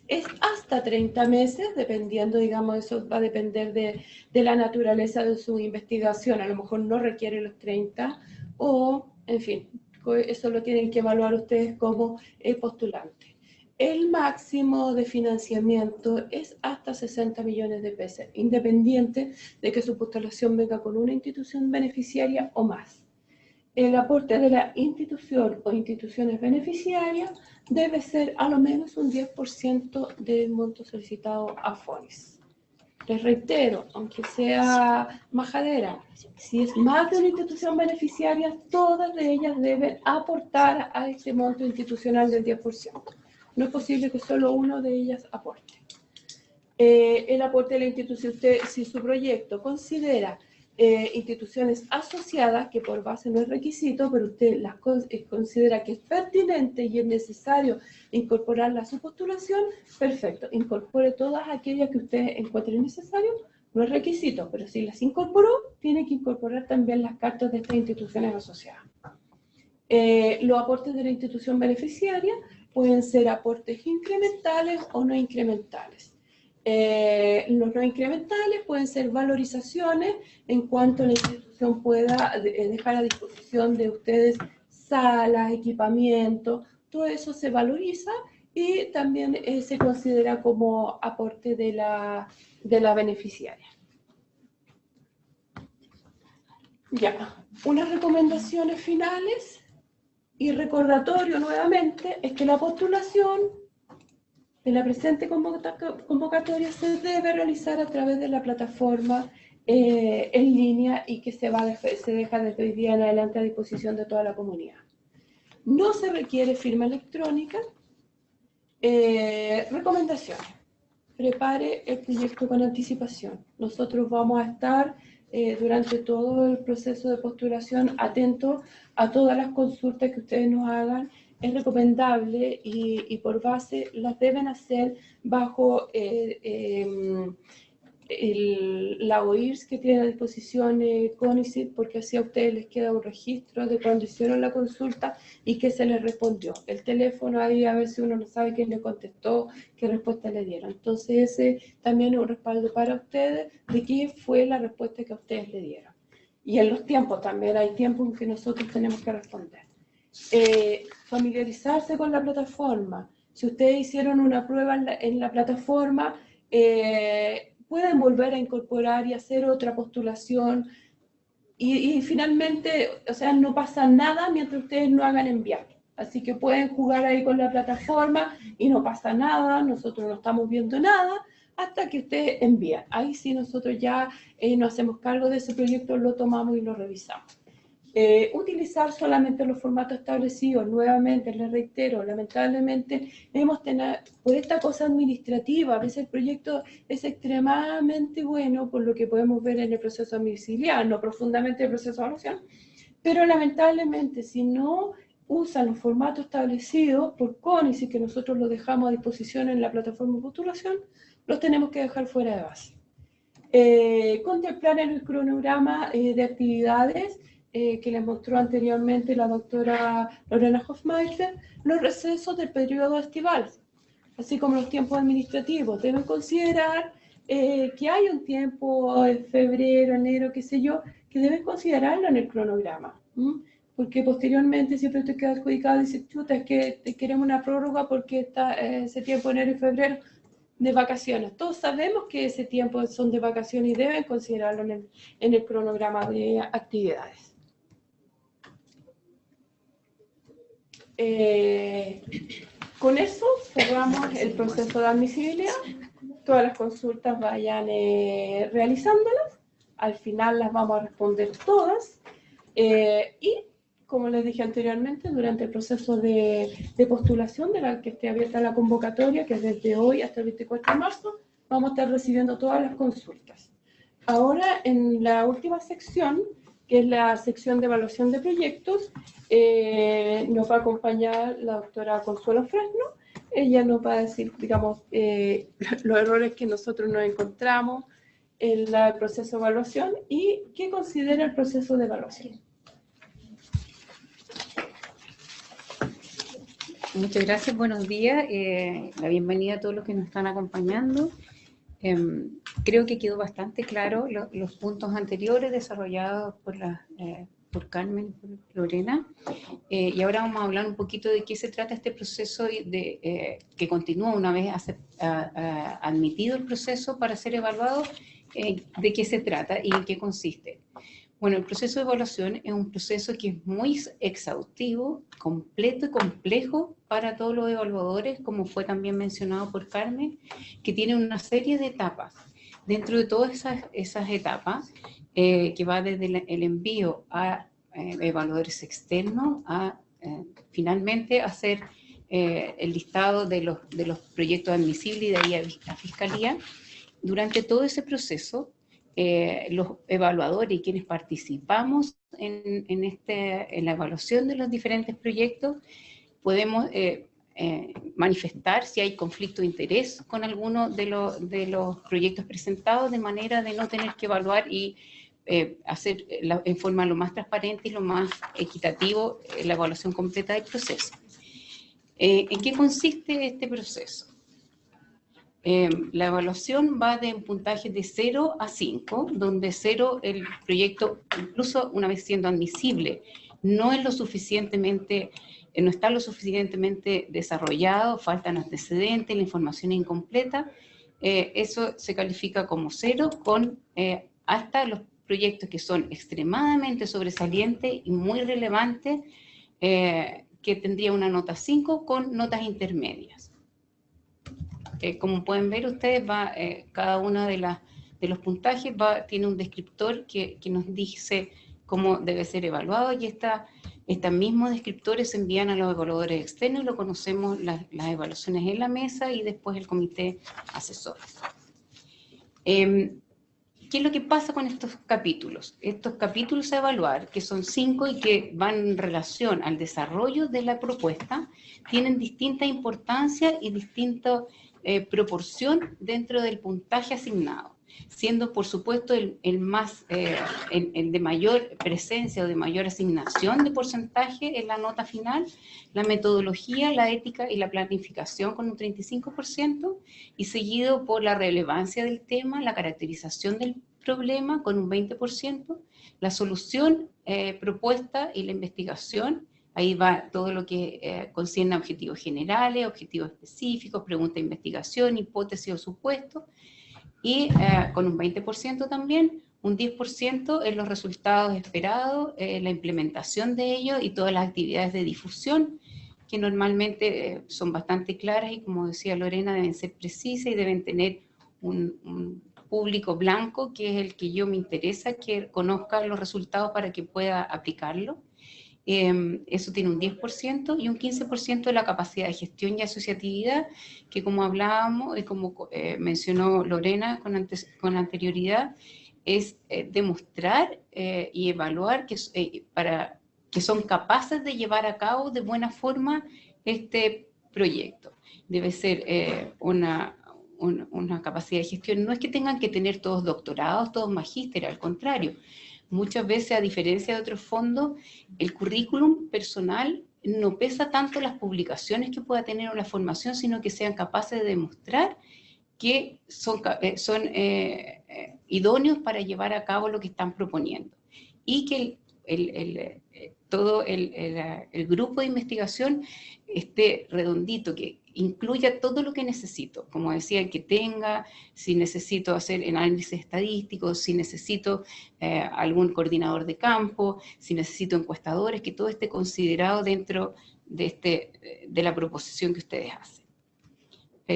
[SPEAKER 1] es hasta 30 meses, dependiendo, digamos, eso va a depender de la naturaleza de su investigación. A lo mejor no requiere los 30 o, en fin, eso lo tienen que evaluar ustedes como postulante. El máximo de financiamiento es hasta 60 millones de pesos, independiente de que su postulación venga con una institución beneficiaria o más. El aporte de la institución o instituciones beneficiarias debe ser a lo menos un 10% del monto solicitado a FONIS. Les reitero, aunque sea majadera, si es más de una institución beneficiaria, todas de ellas deben aportar a este monto institucional del 10%. No es posible que solo uno de ellas aporte. El aporte de la institución, si su proyecto considera instituciones asociadas, que por base no es requisito, pero usted las considera que es pertinente y es necesario incorporarla a su postulación, perfecto, incorpore todas aquellas que usted encuentre necesario, no es requisito, pero si las incorporó, tiene que incorporar también las cartas de estas instituciones asociadas. Los aportes de la institución beneficiaria pueden ser aportes incrementales o no incrementales. Los no incrementales pueden ser valorizaciones en cuanto la institución pueda dejar a disposición de ustedes salas, equipamiento, todo eso se valoriza y también se considera como aporte de la beneficiaria. Ya, unas recomendaciones finales y recordatorio nuevamente es que la postulación de la presente convocatoria se debe realizar a través de la plataforma en línea y que se deja desde hoy día en adelante a disposición de toda la comunidad. No se requiere firma electrónica. Recomendaciones. Prepare el proyecto con anticipación. Nosotros vamos a estar durante todo el proceso de postulación atentos a todas las consultas que ustedes nos hagan. Es recomendable y por base las deben hacer bajo la OIRS que tiene a disposición CONICET, porque así a ustedes les queda un registro de cuando hicieron la consulta y qué se les respondió. El teléfono ahí a ver si uno no sabe quién le contestó, qué respuesta le dieron. Entonces ese también es un respaldo para ustedes de qué fue la respuesta que a ustedes le dieron. Y en los tiempos también, hay tiempos en que nosotros tenemos que responder. Familiarizarse con la plataforma. Si ustedes hicieron una prueba en la plataforma, pueden volver a incorporar y hacer otra postulación y finalmente, o sea, no pasa nada mientras ustedes no hagan enviar. Así que pueden jugar ahí con la plataforma y no pasa nada, nosotros no estamos viendo nada hasta que ustedes envían. Ahí sí nosotros ya nos hacemos cargo de ese proyecto, lo tomamos y lo revisamos. Utilizar solamente los formatos establecidos. Nuevamente, les reitero, lamentablemente por esta cosa administrativa, a veces el proyecto es extremadamente bueno, por lo que podemos ver en el proceso admisibilidad, no profundamente el proceso de evaluación, pero lamentablemente si no usan los formatos establecidos por CONICET, que nosotros los dejamos a disposición en la plataforma de postulación, los tenemos que dejar fuera de base. Contemplar en el cronograma de actividades que les mostró anteriormente la doctora Lorena Hofmeister, los recesos del periodo estival, así como los tiempos administrativos. Deben considerar que hay un tiempo en febrero, enero, qué sé yo, que deben considerarlo en el cronograma. Porque posteriormente siempre te queda adjudicado y dices, chuta, es que queremos una prórroga porque está ese tiempo, enero y febrero, de vacaciones. Todos sabemos que ese tiempo son de vacaciones y deben considerarlo en el cronograma de actividades. Con eso cerramos el proceso de admisibilidad. Todas las consultas vayan realizándolas. Al final las vamos a responder todas. Y como les dije anteriormente, durante el proceso de postulación de la que esté abierta la convocatoria, que es desde hoy hasta el 24 de marzo, vamos a estar recibiendo todas las consultas. Ahora, en la última sección, que es la sección de evaluación de proyectos, nos va a acompañar la doctora Consuelo Fresno. Ella nos va a decir, digamos, los errores que nosotros nos encontramos en el proceso de evaluación y qué considera el proceso de evaluación.
[SPEAKER 3] Muchas gracias, buenos días. La bienvenida a todos los que nos están acompañando. Creo que quedó bastante claro los puntos anteriores desarrollados por Carmen y por Lorena. Y ahora vamos a hablar un poquito de qué se trata este proceso que continúa una vez admitido el proceso para ser evaluado, de qué se trata y en qué consiste. Bueno, el proceso de evaluación es un proceso que es muy exhaustivo, completo y complejo para todos los evaluadores, como fue también mencionado por Carmen, que tiene una serie de etapas. Dentro de todas esas etapas, que va desde el envío a evaluadores externos, a finalmente hacer el listado de los proyectos admisibles y de ahí a Fiscalía. Durante todo ese proceso, los evaluadores y quienes participamos en la evaluación de los diferentes proyectos podemos manifestar si hay conflicto de interés con alguno de los proyectos presentados, de manera de no tener que evaluar y hacer en forma lo más transparente y lo más equitativo la evaluación completa del proceso. ¿En qué consiste este proceso? La evaluación va de un puntaje de 0 a 5, donde 0 el proyecto, incluso una vez siendo admisible, no está lo suficientemente desarrollado, faltan antecedentes, la información es incompleta. Eso se califica como 0 hasta los proyectos que son extremadamente sobresalientes y muy relevantes, que tendría una nota 5 con notas intermedias. Como pueden ver ustedes, cada uno de los puntajes tiene un descriptor que nos dice cómo debe ser evaluado, y estos mismos descriptores se envían a los evaluadores externos y lo conocemos las evaluaciones en la mesa y después el comité asesor. ¿Qué es lo que pasa con estos capítulos? Estos capítulos a evaluar, que son 5 y que van en relación al desarrollo de la propuesta, tienen distinta importancia y distinta proporción dentro del puntaje asignado, siendo por supuesto el de mayor presencia o de mayor asignación de porcentaje en la nota final, la metodología, la ética y la planificación con un 35%, y seguido por la relevancia del tema, la caracterización del problema con un 20%, la solución propuesta y la investigación. Ahí va todo lo que concierne a objetivos generales, objetivos específicos, pregunta de investigación, hipótesis o supuestos, y con un 20% también, un 10% en los resultados esperados, la implementación de ellos y todas las actividades de difusión, que normalmente son bastante claras y, como decía Lorena, deben ser precisas y deben tener público blanco, que es el que yo me interesa que conozca los resultados para que pueda aplicarlo. Eso tiene un 10% y un 15% de la capacidad de gestión y asociatividad, que como hablábamos y como mencionó Lorena con anterioridad, es demostrar y evaluar que son capaces de llevar a cabo de buena forma este proyecto. Debe ser una capacidad de gestión. No es que tengan que tener todos doctorados, todos magísteres, al contrario. Muchas veces, a diferencia de otros fondos, el currículum personal no pesa tanto las publicaciones que pueda tener o la formación, sino que sean capaces de demostrar que son idóneos para llevar a cabo lo que están proponiendo. Y que todo el grupo de investigación esté redondito, que incluya todo lo que necesito, como decía, que tenga, si necesito hacer análisis estadísticos, si necesito algún coordinador de campo, si necesito encuestadores, que todo esté considerado dentro de la proposición que ustedes hacen.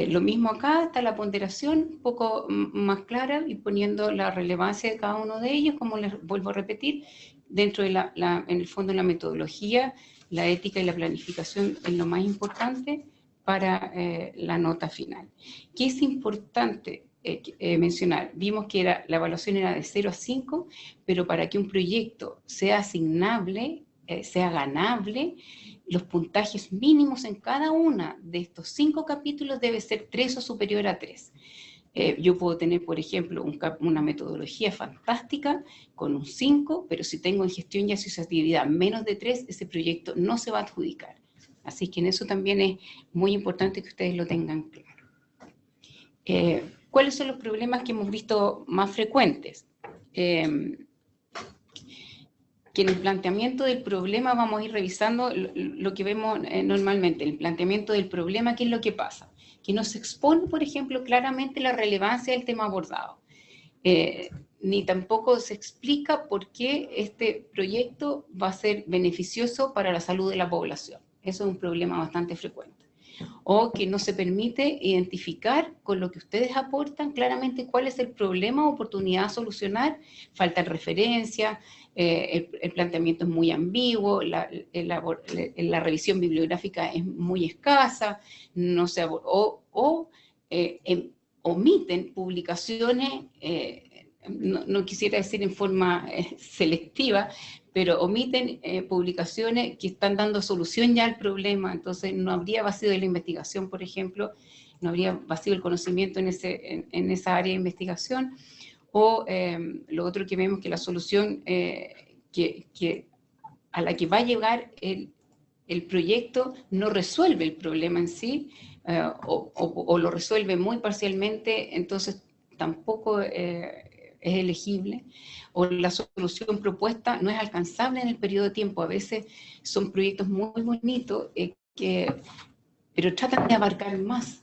[SPEAKER 3] Lo mismo acá, está la ponderación un poco más clara y poniendo la relevancia de cada uno de ellos, como les vuelvo a repetir, dentro de en el fondo la metodología, la ética y la planificación es lo más importante para la nota final. ¿Qué es importante mencionar? Vimos que la evaluación era de 0 a 5, pero para que un proyecto sea asignable, sea ganable, los puntajes mínimos en cada una de estos 5 capítulos debe ser 3 o superior a 3. Yo puedo tener, por ejemplo, una metodología fantástica con un 5, pero si tengo en gestión y asociatividad menos de 3, ese proyecto no se va a adjudicar. Así que en eso también es muy importante que ustedes lo tengan claro. ¿Cuáles son los problemas que hemos visto más frecuentes? Que en el planteamiento del problema vamos a ir revisando lo que vemos normalmente. El planteamiento del problema, ¿qué es lo que pasa? Que no se expone, por ejemplo, claramente la relevancia del tema abordado. Ni tampoco se explica por qué este proyecto va a ser beneficioso para la salud de la población. Eso es un problema bastante frecuente. O que no se permite identificar con lo que ustedes aportan claramente cuál es el problema o oportunidad a solucionar. Faltan referencias, el planteamiento es muy ambiguo, la revisión bibliográfica es muy escasa, no se omiten publicaciones, no quisiera decir en forma selectiva, pero omiten publicaciones que están dando solución ya al problema. Entonces no habría vacío de la investigación, por ejemplo, no habría vacío del conocimiento en esa área de investigación. O lo otro que vemos, que la solución a la que va a llegar el proyecto no resuelve el problema en sí, o lo resuelve muy parcialmente, entonces tampoco es elegible, o la solución propuesta no es alcanzable en el periodo de tiempo. A veces son proyectos muy bonitos, pero tratan de abarcar más.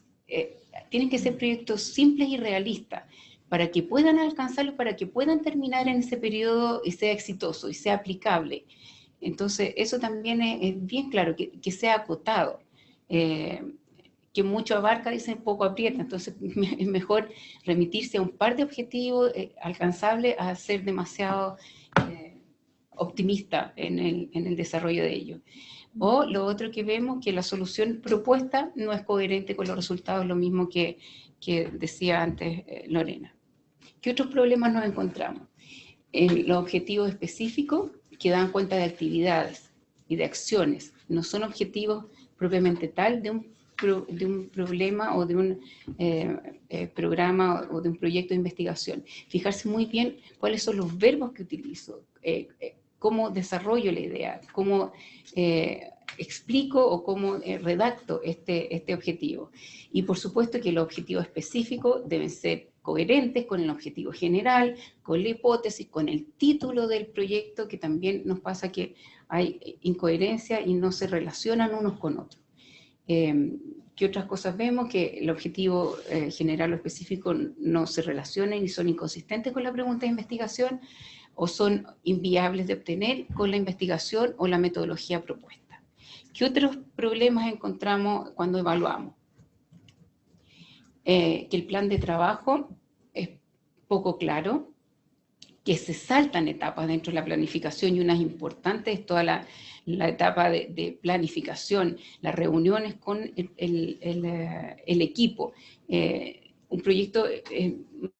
[SPEAKER 3] Tienen que ser proyectos simples y realistas para que puedan alcanzarlos, para que puedan terminar en ese periodo y sea exitoso y sea aplicable. Entonces, eso también es bien claro, que sea acotado. Que mucho abarca, dicen, poco aprieta. Entonces es mejor remitirse a un par de objetivos alcanzables a ser demasiado optimista en el desarrollo de ellos. O lo otro que vemos, que la solución propuesta no es coherente con los resultados, lo mismo que decía antes Lorena. ¿Qué otros problemas nos encontramos? En los objetivos específicos que dan cuenta de actividades y de acciones, no son objetivos propiamente tal de un problema o de un programa o de un proyecto de investigación. Fijarse muy bien cuáles son los verbos que utilizo, cómo desarrollo la idea, cómo explico o cómo redacto este objetivo. Y por supuesto que los objetivos específicos deben ser coherentes con el objetivo general, con la hipótesis, con el título del proyecto, que también nos pasa que hay incoherencia y no se relacionan unos con otros. ¿Qué otras cosas vemos? Que el objetivo general o específico no se relacionan y son inconsistentes con la pregunta de investigación, o son inviables de obtener con la investigación o la metodología propuesta. ¿Qué otros problemas encontramos cuando evaluamos? Que el plan de trabajo es poco claro, que se saltan etapas dentro de la planificación, y unas importantes es toda la etapa de planificación, las reuniones con el equipo. Un proyecto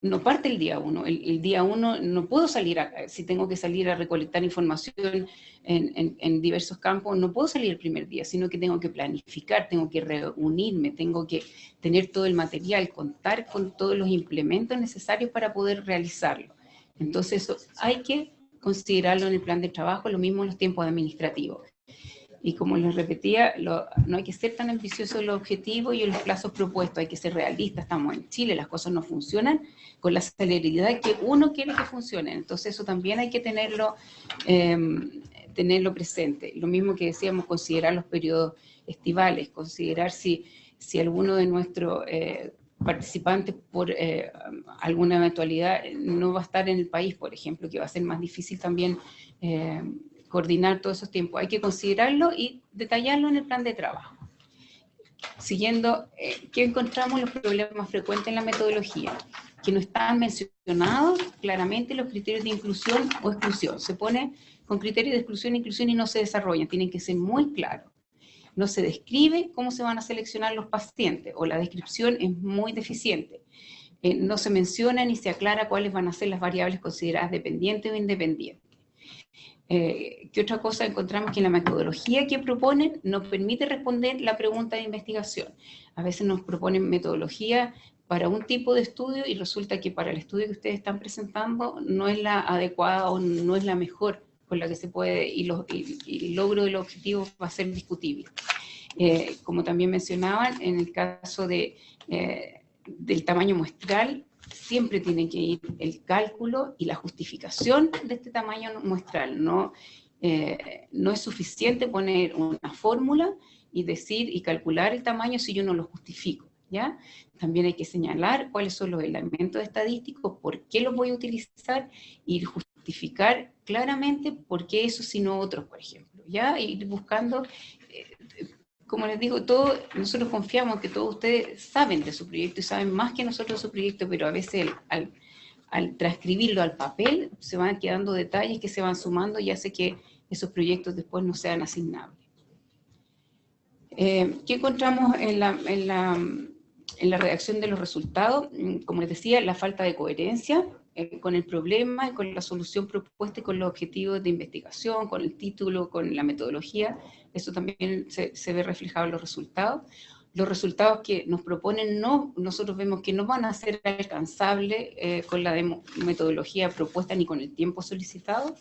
[SPEAKER 3] no parte el día uno. El día uno no puedo salir, si tengo que salir a recolectar información en diversos campos, no puedo salir el primer día, sino que tengo que planificar, tengo que reunirme, tengo que tener todo el material, contar con todos los implementos necesarios para poder realizarlo. Entonces eso hay que considerarlo en el plan de trabajo, lo mismo en los tiempos administrativos. Y como les repetía, no hay que ser tan ambicioso en los objetivos y en los plazos propuestos, hay que ser realistas. Estamos en Chile, las cosas no funcionan con la celeridad que uno quiere que funcionen. Entonces eso también hay que tenerlo presente. Lo mismo que decíamos, considerar los periodos estivales, considerar si alguno de nuestros participantes por alguna eventualidad no va a estar en el país, por ejemplo, que va a ser más difícil también coordinar todos esos tiempos. Hay que considerarlo y detallarlo en el plan de trabajo. Siguiendo, ¿qué encontramos los problemas más frecuentes en la metodología? Que no están mencionados claramente los criterios de inclusión o exclusión. Se pone con criterios de exclusión e inclusión y no se desarrollan, tienen que ser muy claros. No se describe cómo se van a seleccionar los pacientes, o la descripción es muy deficiente. No se menciona ni se aclara cuáles van a ser las variables consideradas dependientes o independientes. ¿Qué otra cosa encontramos? Que la metodología que proponen no permite responder la pregunta de investigación. A veces nos proponen metodología para un tipo de estudio y resulta que para el estudio que ustedes están presentando no es la adecuada o no es la mejor con la que se puede, y el logro del objetivo va a ser discutible. Como también mencionaban, en el caso del tamaño muestral, siempre tiene que ir el cálculo y la justificación de este tamaño muestral. No es suficiente poner una fórmula y decir y calcular el tamaño si yo no lo justifico, ¿ya? También hay que señalar cuáles son los elementos estadísticos, por qué los voy a utilizar, y justificar claramente por qué esos y no otros, por ejemplo, ¿ya? Ir buscando, como les digo, nosotros confiamos que todos ustedes saben de su proyecto y saben más que nosotros de su proyecto, pero a veces al transcribirlo al papel se van quedando detalles que se van sumando y hace que esos proyectos después no sean asignables. ¿Qué encontramos en la redacción de los resultados? Como les decía, la falta de coherencia con el problema, con la solución propuesta y con los objetivos de investigación, con el título, con la metodología. Eso también se ve reflejado en los resultados. Los resultados que nos proponen nosotros vemos que no van a ser alcanzables con la metodología propuesta ni con el tiempo solicitado.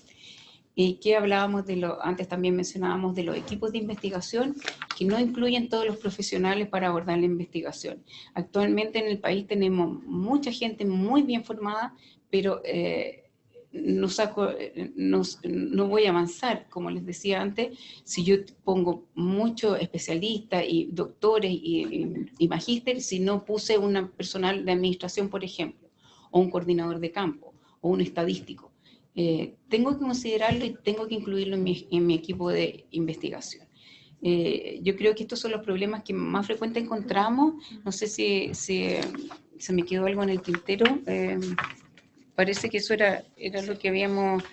[SPEAKER 3] Y que hablábamos antes también mencionábamos de los equipos de investigación que no incluyen todos los profesionales para abordar la investigación. Actualmente en el país tenemos mucha gente muy bien formada, pero no voy a avanzar, como les decía antes, si yo pongo muchos especialistas y doctores y magísteres, si no puse un personal de administración, por ejemplo, o un coordinador de campo, o un estadístico. Tengo que considerarlo y tengo que incluirlo en mi equipo de investigación. Yo creo que estos son los problemas que más frecuente encontramos. No sé si se me quedó algo en el tintero. Parece que eso era lo que habíamos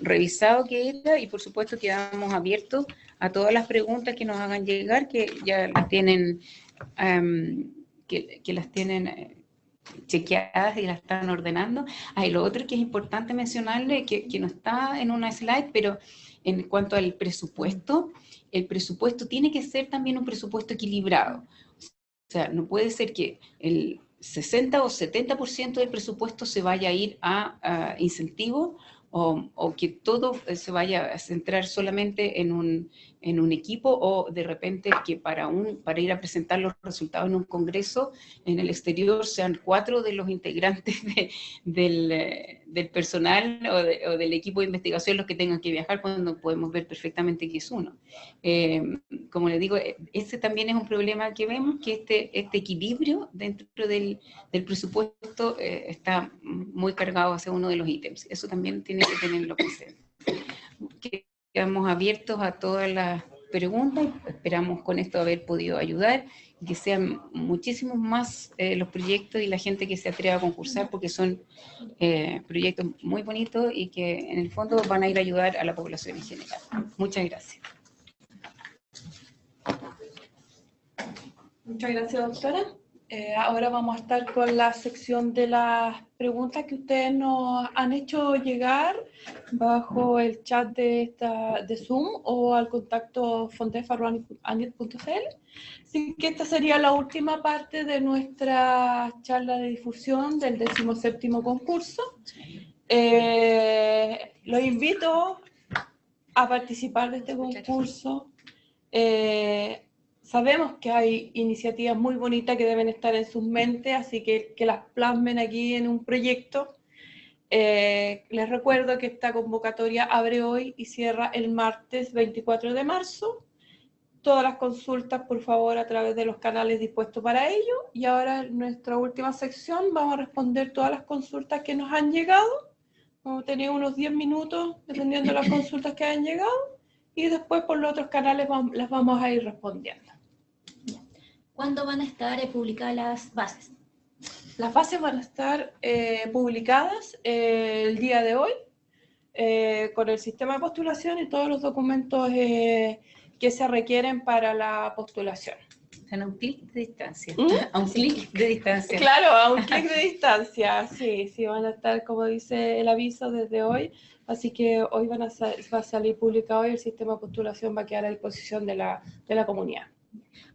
[SPEAKER 3] revisado que era, y por supuesto quedamos abiertos a todas las preguntas que nos hagan llegar, que ya las tienen, que las tienen chequeadas y las están ordenando. Y lo otro que es importante mencionarle, que no está en una slide, pero en cuanto al presupuesto, el presupuesto tiene que ser también un presupuesto equilibrado. O sea, no puede ser que el 60 o 70% del presupuesto se vaya a ir a incentivos, o que todo se vaya a centrar solamente en un equipo, o de repente que para ir a presentar los resultados en un congreso en el exterior sean 4 de los integrantes del personal o del equipo de investigación los que tengan que viajar, cuando podemos ver perfectamente que es uno. Como les digo, ese también es un problema que vemos, que este equilibrio dentro del presupuesto está muy cargado hacia uno de los ítems. Eso también tiene que tenerlo presente. Quedamos abiertos a todas preguntas y esperamos con esto haber podido ayudar y que sean muchísimos más los proyectos y la gente que se atreva a concursar, porque son proyectos muy bonitos y que en el fondo van a ir a ayudar a la población en general. Muchas gracias.
[SPEAKER 1] Muchas gracias, doctora. Ahora vamos a estar con la sección de las preguntas que ustedes nos han hecho llegar bajo el chat de Zoom o al contacto fondef@anit.cl. Así que esta sería la última parte de nuestra charla de difusión del 17º concurso. Los invito a participar de este concurso. Sabemos que hay iniciativas muy bonitas que deben estar en sus mentes, así que las plasmen aquí en un proyecto. Les recuerdo que esta convocatoria abre hoy y cierra el martes 24 de marzo. Todas las consultas, por favor, a través de los canales dispuestos para ello. Y ahora en nuestra última sección vamos a responder todas las consultas que nos han llegado. Vamos a tener unos 10 minutos, dependiendo de las consultas que hayan llegado. Y después por los otros canales las vamos a ir respondiendo.
[SPEAKER 4] ¿Cuándo van a estar publicadas las bases?
[SPEAKER 1] Las bases van a estar publicadas el día de hoy con el sistema de postulación y todos los documentos que se requieren para la postulación.
[SPEAKER 3] Están a un clic de distancia. A un clic de distancia.
[SPEAKER 1] Claro, a un clic de distancia. Sí, van a estar, como dice el aviso, desde hoy. Así que hoy va a salir publicado y el sistema de postulación va a quedar a disposición de la comunidad.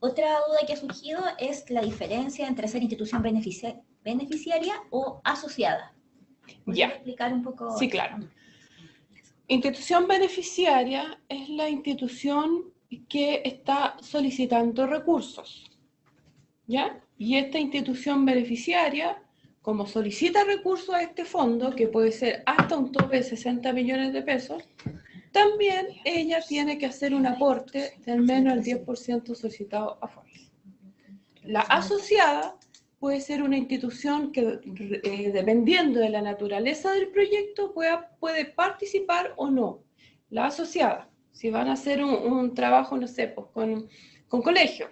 [SPEAKER 4] Otra duda que ha surgido es la diferencia entre ser institución beneficiaria o asociada. ¿Podría explicar un poco?
[SPEAKER 1] Sí, claro. Institución beneficiaria es la institución que está solicitando recursos, ¿ya? Y esta institución beneficiaria, como solicita recursos a este fondo, que puede ser hasta un tope de 60 millones de pesos, también ella tiene que hacer un aporte de al menos el 10% solicitado a fondos. La asociada puede ser una institución que, dependiendo de la naturaleza del proyecto, puede participar o no. La asociada, si van a hacer un trabajo, no sé, pues con colegio,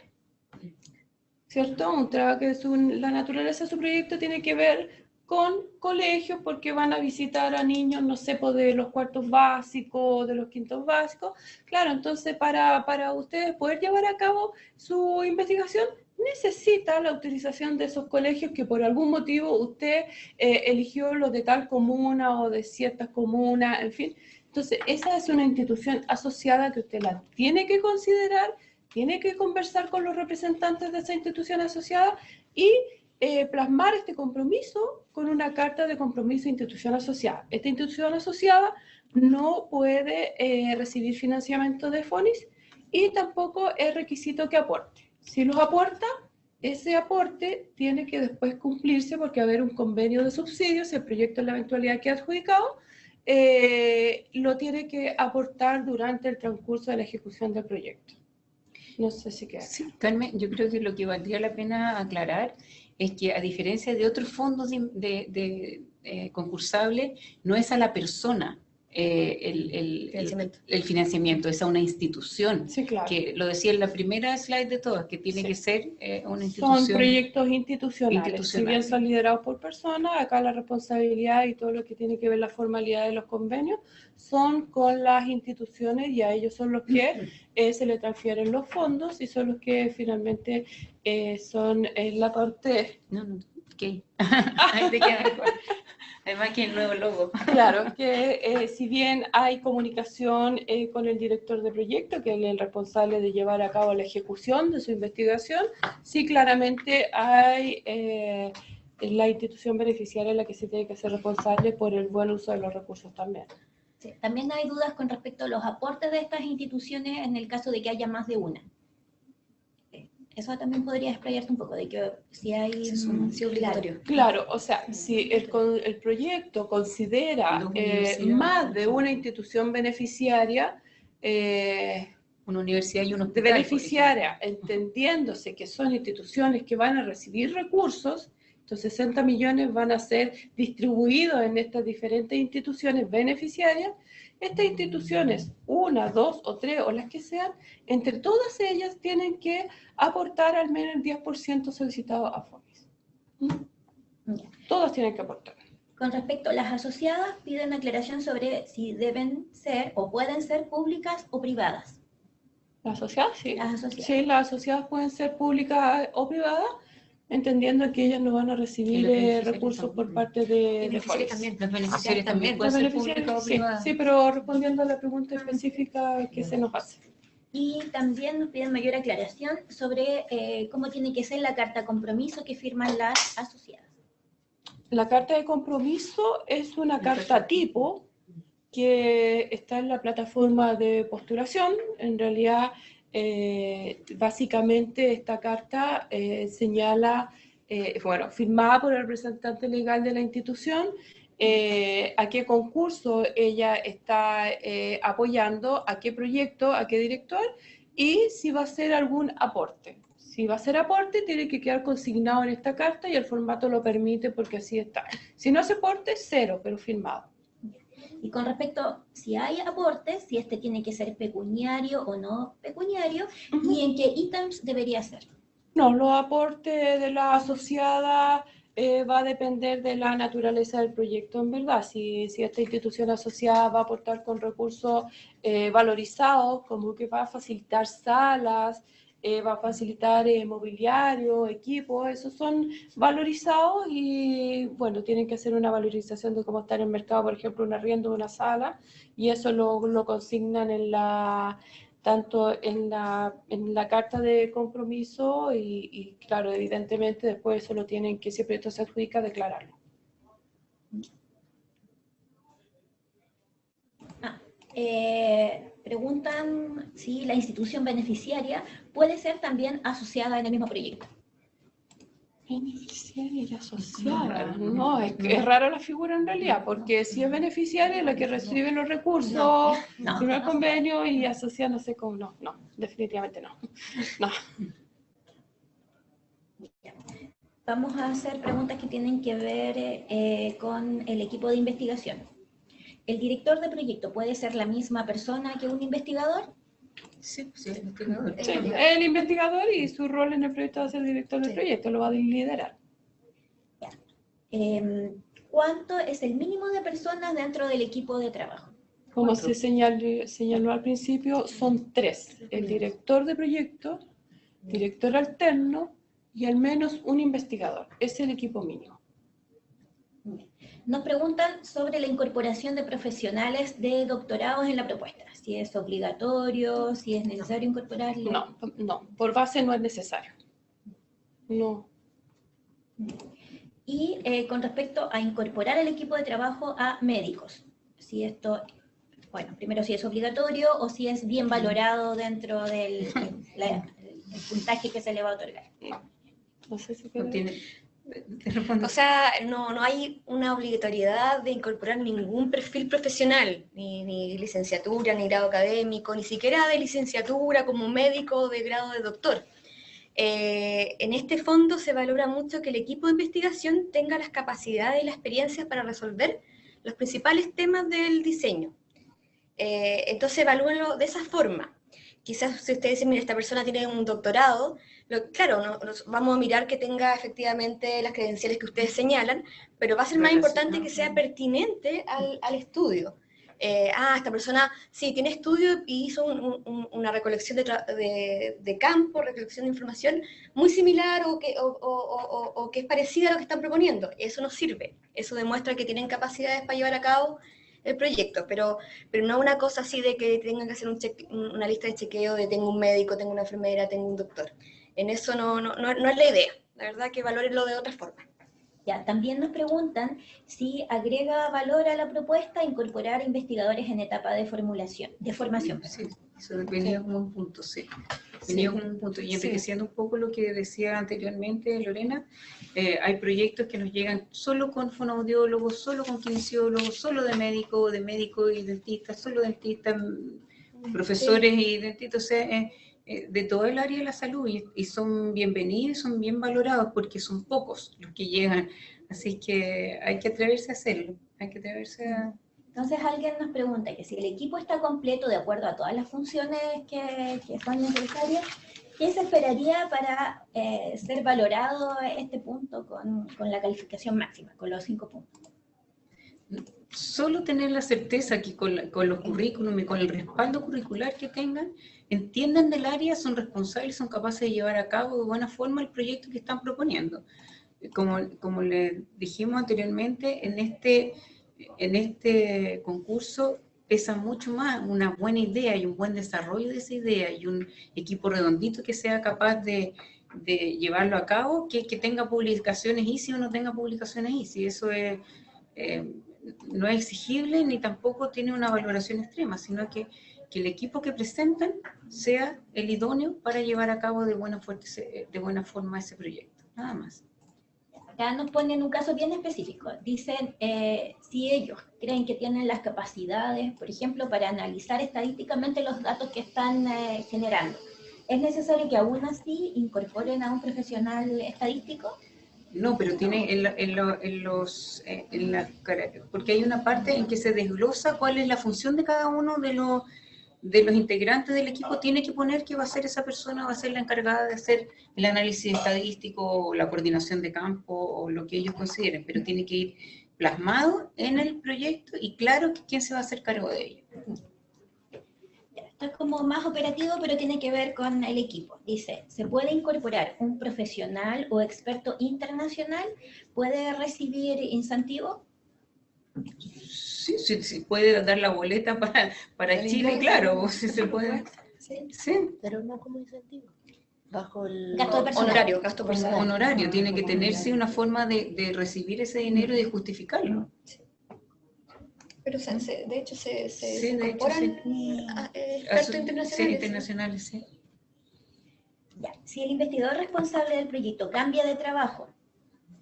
[SPEAKER 1] ¿cierto? Un trabajo que la naturaleza de su proyecto tiene que ver con colegios porque van a visitar a niños, no sé, pues de los cuartos básicos, de los quintos básicos. Claro, entonces para ustedes poder llevar a cabo su investigación, necesita la utilización de esos colegios que por algún motivo usted eligió los de tal comuna o de ciertas comunas, en fin. Entonces, esa es una institución asociada que usted la tiene que considerar, tiene que conversar con los representantes de esa institución asociada y plasmar este compromiso con una carta de compromiso de institución asociada. Esta institución asociada no puede recibir financiamiento de FONIS y tampoco es requisito que aporte. Si los aporta, ese aporte tiene que después cumplirse porque va a haber un convenio de subsidios, si el proyecto en la eventualidad queda adjudicado, lo tiene que aportar durante el transcurso de la ejecución del proyecto. No sé si queda.
[SPEAKER 3] Sí, Carmen, yo creo que lo que valdría la pena aclarar es que a diferencia de otros fondos concursables, no es a la persona el financiamiento, es a una institución.
[SPEAKER 1] Sí, claro.
[SPEAKER 3] Que lo decía en la primera slide de todas, que tiene que ser una institución.
[SPEAKER 1] Son proyectos institucionales. Si bien son liderados por personas, acá la responsabilidad y todo lo que tiene que ver la formalidad de los convenios son con las instituciones y a ellos son los que se le transfieren los fondos y son los que finalmente son la parte...
[SPEAKER 3] ¿Qué? Ahí te queda mejor. Además que el nuevo logo.
[SPEAKER 1] Claro, que si bien hay comunicación con el director de proyecto, que es el responsable de llevar a cabo la ejecución de su investigación, sí claramente hay la institución beneficiaria la que se tiene que hacer responsable por el buen uso de los recursos también.
[SPEAKER 4] Sí, también hay dudas con respecto a los aportes de estas instituciones en el caso de que haya más de una. Eso también podría explayarte un poco, de que si hay...
[SPEAKER 3] Sí, obligatorio.
[SPEAKER 1] Claro, o sea, si el proyecto considera más de una institución beneficiaria,
[SPEAKER 3] una universidad y un hospital,
[SPEAKER 1] beneficiaria, entendiéndose que son instituciones que van a recibir recursos, estos 60 millones van a ser distribuidos en estas diferentes instituciones beneficiarias, Estas instituciones, una, dos o tres o las que sean, entre todas ellas tienen que aportar al menos el 10% solicitado a FONIS. Todas tienen que aportar.
[SPEAKER 4] Con respecto a las asociadas, piden aclaración sobre si deben ser o pueden ser públicas o privadas.
[SPEAKER 1] ¿Las asociadas? Sí.
[SPEAKER 4] Las asociadas.
[SPEAKER 1] Sí, las asociadas pueden ser públicas o privadas, entendiendo que ellas no van a recibir recursos por parte de FONIS.
[SPEAKER 2] También.
[SPEAKER 3] Los beneficiarios también pueden ser públicos o
[SPEAKER 1] Sí,
[SPEAKER 3] privados.
[SPEAKER 1] sí, pero respondiendo a la pregunta específica que se nos hace.
[SPEAKER 4] Y también nos piden mayor aclaración sobre cómo tiene que ser la carta compromiso que firman las asociadas.
[SPEAKER 1] La carta de compromiso es una carta tipo que está en la plataforma de postulación. En realidad, básicamente esta carta señala, firmada por el representante legal de la institución, a qué concurso ella está apoyando, a qué proyecto, a qué director, y si va a hacer algún aporte. Si va a ser aporte, tiene que quedar consignado en esta carta y el formato lo permite porque así está. Si no hace aporte, cero, pero firmado.
[SPEAKER 4] Y con respecto, si hay aportes, si este tiene que ser pecuniario o no pecuniario, y en qué ítems debería ser.
[SPEAKER 1] No, los aportes de la asociada va a depender de la naturaleza del proyecto, en verdad. Si esta institución asociada va a aportar con recursos valorizados, como que va a facilitar salas, va a facilitar mobiliario, equipos, esos son valorizados y, bueno, tienen que hacer una valorización de cómo está en el mercado, por ejemplo, un arriendo de una sala, y eso lo consignan tanto en la carta de compromiso y, claro, evidentemente después eso lo tienen que, si el proyecto se adjudica, declararlo.
[SPEAKER 4] Preguntan si la institución beneficiaria puede ser también asociada en el mismo proyecto.
[SPEAKER 1] Beneficiaria y asociada. No, es raro la figura en realidad, porque si es beneficiaria es la que recibe los recursos, firma el convenio, y asociada no sé cómo, no, definitivamente no.
[SPEAKER 4] Vamos a hacer preguntas que tienen que ver con el equipo de investigación. ¿El director de proyecto puede ser la misma persona que un investigador?
[SPEAKER 3] Sí, el investigador.
[SPEAKER 1] Sí, el investigador, y su rol en el proyecto va a ser el director del proyecto, lo va a liderar.
[SPEAKER 4] ¿Cuánto es el mínimo de personas dentro del equipo de trabajo?
[SPEAKER 1] Como se señaló al principio, son 3. El director de proyecto, director alterno y al menos un investigador. Es el equipo mínimo.
[SPEAKER 4] Nos preguntan sobre la incorporación de profesionales de doctorados en la propuesta. Si es obligatorio, si es necesario incorporarlo.
[SPEAKER 1] No, por base no es necesario. No.
[SPEAKER 4] Y con respecto a incorporar al equipo de trabajo a médicos. Si esto, bueno, primero si es obligatorio o si es bien valorado dentro del el puntaje que se le va a otorgar.
[SPEAKER 1] No sé si
[SPEAKER 2] O sea, no hay una obligatoriedad de incorporar ningún perfil profesional, ni licenciatura, ni grado académico, ni siquiera de licenciatura como médico de grado de doctor. En este fondo se valora mucho que el equipo de investigación tenga las capacidades y las experiencias para resolver los principales temas del diseño. Entonces evalúenlo de esa forma. Quizás si ustedes dicen, mira, esta persona tiene un doctorado, claro, vamos a mirar que tenga efectivamente las credenciales que ustedes señalan, pero va a ser más importante que sea pertinente al estudio. Esta persona sí tiene estudio y hizo una recolección de campo, recolección de información muy similar o que es parecida a lo que están proponiendo. Eso nos sirve, eso demuestra que tienen capacidades para llevar a cabo el proyecto, pero no una cosa así de que tengan que hacer una lista de chequeo de tengo un médico, tengo una enfermera, tengo un doctor. En eso no es la idea, la verdad que valórenlo de otra forma.
[SPEAKER 4] Ya, también nos preguntan si agrega valor a la propuesta incorporar investigadores en etapa de formación.
[SPEAKER 3] Sí, eso venía como un punto, sí. Venía como un punto. Y enriqueciendo un poco lo que decía anteriormente Lorena, hay proyectos que nos llegan solo con fonoaudiólogos, solo con kinesiólogos, solo de médico y dentistas, solo dentistas, profesores y dentistas, o sea, de todo el área de la salud, y son bienvenidos, son bien valorados porque son pocos los que llegan, así que hay que atreverse a hacerlo, hay que atreverse
[SPEAKER 4] Entonces alguien nos pregunta que si el equipo está completo de acuerdo a todas las funciones que son necesarias, ¿qué se esperaría para ser valorado este punto con la calificación máxima, con los 5 puntos?
[SPEAKER 3] Solo tener la certeza que con los currículum y con el respaldo curricular que tengan, entiendan del área, son responsables, son capaces de llevar a cabo de buena forma el proyecto que están proponiendo. Como les dijimos anteriormente, en este concurso pesa mucho más una buena idea y un buen desarrollo de esa idea y un equipo redondito que sea capaz de llevarlo a cabo, que tenga publicaciones easy o no tenga publicaciones easy. Eso no es exigible ni tampoco tiene una valoración extrema, sino que el equipo que presentan sea el idóneo para llevar a cabo de buena forma ese proyecto, nada más.
[SPEAKER 4] Acá nos ponen un caso bien específico. Dicen, si ellos creen que tienen las capacidades, por ejemplo, para analizar estadísticamente los datos que están generando, ¿es necesario que aún así incorporen a un profesional estadístico?
[SPEAKER 3] No, pero tiene porque hay una parte en que se desglosa cuál es la función de cada uno de los integrantes del equipo. Tiene que poner que va a ser esa persona, va a ser la encargada de hacer el análisis estadístico, o la coordinación de campo, o lo que ellos consideren, pero tiene que ir plasmado en el proyecto y claro quién se va a hacer cargo de ello.
[SPEAKER 4] Esto es como más operativo, pero tiene que ver con el equipo. Dice, ¿se puede incorporar un profesional o experto internacional? ¿Puede recibir incentivo?
[SPEAKER 3] Sí, puede dar la boleta para Chile, claro, sí se puede. Sí.
[SPEAKER 5] Pero no como incentivo. Bajo el
[SPEAKER 4] Gasto de personal.
[SPEAKER 5] honorario, gasto personal.
[SPEAKER 3] Honorario, tiene que tenerse una forma de recibir ese dinero y de justificarlo.
[SPEAKER 2] Pero de hecho se
[SPEAKER 3] Sí, de hecho,
[SPEAKER 2] incorporan
[SPEAKER 3] sí.
[SPEAKER 2] expertos internacionales.
[SPEAKER 3] Sí, internacionales, sí.
[SPEAKER 4] Ya. Si el investigador responsable del proyecto cambia de trabajo,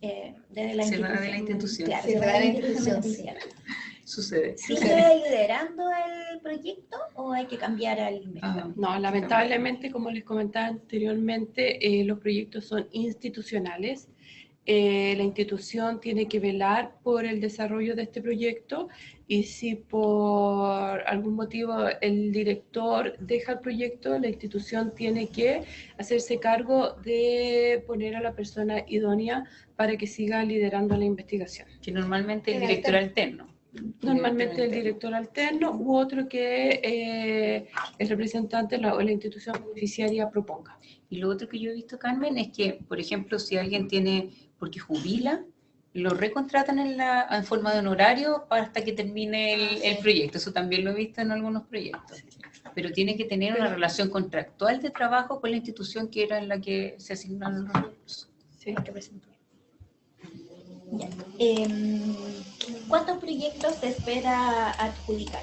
[SPEAKER 4] de la
[SPEAKER 3] Se va de la institución.
[SPEAKER 4] Claro,
[SPEAKER 2] Sí,
[SPEAKER 4] se va de la institución.
[SPEAKER 2] institución,
[SPEAKER 3] Sucede.
[SPEAKER 4] ¿Sigue liderando el proyecto o hay que cambiar al investigador?
[SPEAKER 1] No, lamentablemente, como les comentaba anteriormente, los proyectos son institucionales. La institución tiene que velar por el desarrollo de este proyecto, y si por algún motivo el director deja el proyecto, la institución tiene que hacerse cargo de poner a la persona idónea para que siga liderando la investigación.
[SPEAKER 3] Que normalmente el director alterno.
[SPEAKER 1] Normalmente el director alterno u otro que el representante o la institución beneficiaria proponga.
[SPEAKER 3] Y lo otro que yo he visto, Carmen, es que, por ejemplo, si alguien tiene, porque jubila, lo recontratan en forma de honorario hasta que termine el proyecto. Eso también lo he visto en algunos proyectos. Pero tiene que tener una relación contractual de trabajo con la institución que era en la que se asignaron los recursos.
[SPEAKER 1] Sí.
[SPEAKER 4] Ya. ¿Cuántos proyectos se espera adjudicar?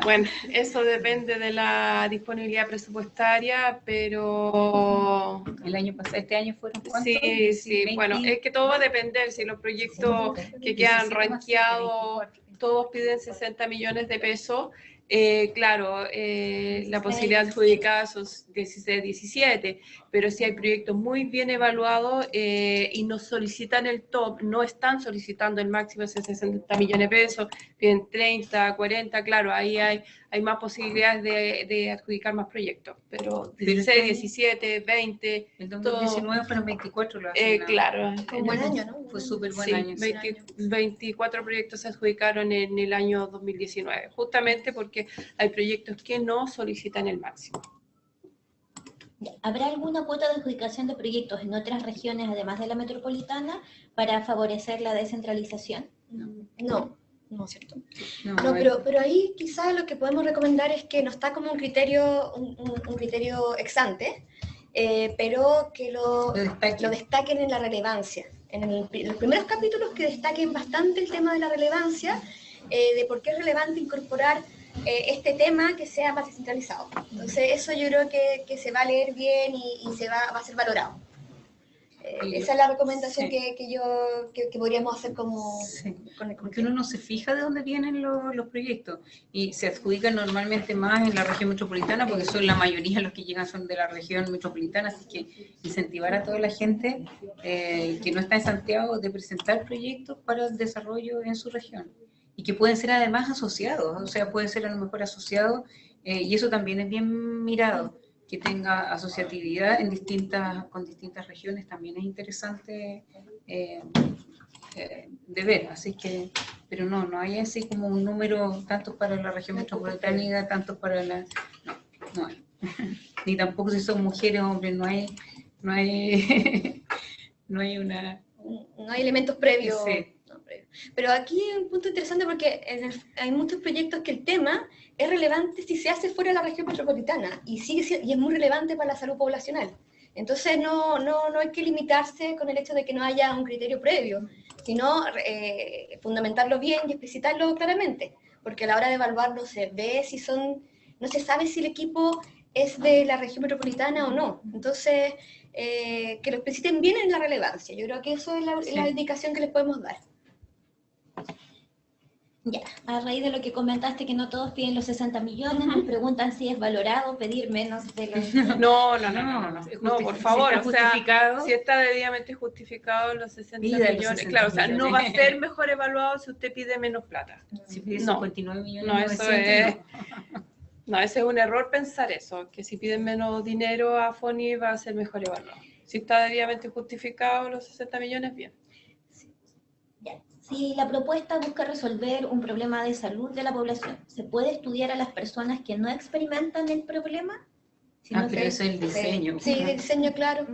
[SPEAKER 1] Bueno, eso depende de la disponibilidad presupuestaria, pero
[SPEAKER 3] El año pasado, este año fueron ¿cuántos?
[SPEAKER 1] sí,
[SPEAKER 3] 20,
[SPEAKER 1] bueno, es que todo va a depender. Si los proyectos que quedan rankeados, todos piden 60 millones de pesos, claro, la posibilidad de adjudicar son 16, 17, pero si hay proyectos muy bien evaluados y nos solicitan el top, no están solicitando el máximo de 60 millones de pesos, piden 30, 40, claro, ahí hay más posibilidades de adjudicar más proyectos, pero 16, 17, 20...
[SPEAKER 3] El 2019 fueron 24 lo
[SPEAKER 1] claro.
[SPEAKER 2] Fue un buen año, ¿no?
[SPEAKER 3] Fue súper buen
[SPEAKER 1] Sí,
[SPEAKER 3] año.
[SPEAKER 1] 24 proyectos se adjudicaron en el año 2019, justamente porque hay proyectos que no solicitan el máximo.
[SPEAKER 4] ¿Habrá alguna cuota de adjudicación de proyectos en otras regiones, además de la metropolitana, para favorecer la descentralización?
[SPEAKER 2] No, es cierto.
[SPEAKER 3] No,
[SPEAKER 2] Pero ahí quizás lo que podemos recomendar es que no está como un criterio ex ante, pero que lo destaquen en la relevancia. En los primeros capítulos que destaquen bastante el tema de la relevancia, de por qué es relevante incorporar este tema que sea más descentralizado. Entonces eso yo creo que se va a leer bien y va a ser valorado. Esa es la recomendación que podríamos hacer como...
[SPEAKER 3] Sí, porque uno no se fija de dónde vienen los proyectos y se adjudican normalmente más en la región metropolitana porque son la mayoría de los que llegan son de la región metropolitana, así que incentivar a toda la gente que no está en Santiago de presentar proyectos para el desarrollo en su región y que pueden ser además asociados, o sea, puede ser a lo mejor asociado, y eso también es bien mirado, que tenga asociatividad con distintas regiones, también es interesante de ver, así que, pero no hay así como un número, tantos para la región metropolitana, tantos para la, no hay, ni tampoco si son mujeres o hombres, no hay, no hay una...
[SPEAKER 2] No hay elementos previos.
[SPEAKER 3] Sí.
[SPEAKER 2] No, previos. Pero aquí hay un punto interesante porque hay muchos proyectos que el tema es relevante si se hace fuera de la región metropolitana y es muy relevante para la salud poblacional. Entonces no hay que limitarse con el hecho de que no haya un criterio previo, sino fundamentarlo bien y explicitarlo claramente, porque a la hora de evaluarlo se ve si no se sabe si el equipo es de la región metropolitana o no. Entonces, que lo expliciten bien en la relevancia. Yo creo que eso es la indicación que les podemos dar.
[SPEAKER 4] Ya, a raíz de lo que comentaste que no todos piden los 60 millones, nos preguntan si es valorado pedir menos de los...
[SPEAKER 1] No, por favor,
[SPEAKER 3] si está justificado,
[SPEAKER 1] si está debidamente justificado los 60
[SPEAKER 3] pida
[SPEAKER 1] millones,
[SPEAKER 3] los 60
[SPEAKER 1] claro, o sea, no va a
[SPEAKER 3] millones.
[SPEAKER 1] ser mejor evaluado si usted pide menos plata.
[SPEAKER 3] Si pide
[SPEAKER 1] No.
[SPEAKER 3] 59 millones,
[SPEAKER 1] No, eso
[SPEAKER 3] 900,
[SPEAKER 1] es... No, ese es un error pensar eso, que si piden menos dinero a FONI va a ser mejor evaluado. Si está debidamente justificado los 60 millones, bien.
[SPEAKER 4] Ya. Si la propuesta busca resolver un problema de salud de la población, ¿se puede estudiar a las personas que no experimentan el problema? Si no
[SPEAKER 3] pero
[SPEAKER 4] se-
[SPEAKER 3] eso es el diseño.
[SPEAKER 2] Sí, el diseño, claro.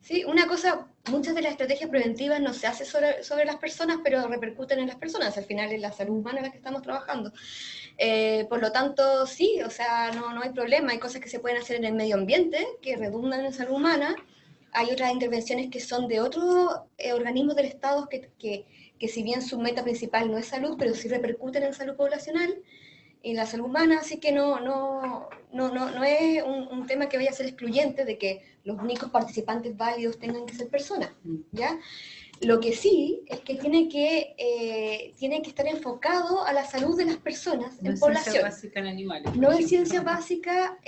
[SPEAKER 2] Sí, una cosa, muchas de las estrategias preventivas no se hacen sobre las personas, pero repercuten en las personas. Al final es la salud humana en la que estamos trabajando. Por lo tanto, sí, o sea, no hay problema. Hay cosas que se pueden hacer en el medio ambiente que redundan en salud humana. Hay otras intervenciones que son de otros organismos del Estado que si bien su meta principal no es salud, pero sí repercuten en salud poblacional y la salud humana, así que no es un tema que vaya a ser excluyente de que los únicos participantes válidos tengan que ser personas, ¿ya? Lo que sí es que tiene que estar enfocado a la salud de las personas en población.
[SPEAKER 3] Ciencia básica en animales.
[SPEAKER 2] No es ciencia básica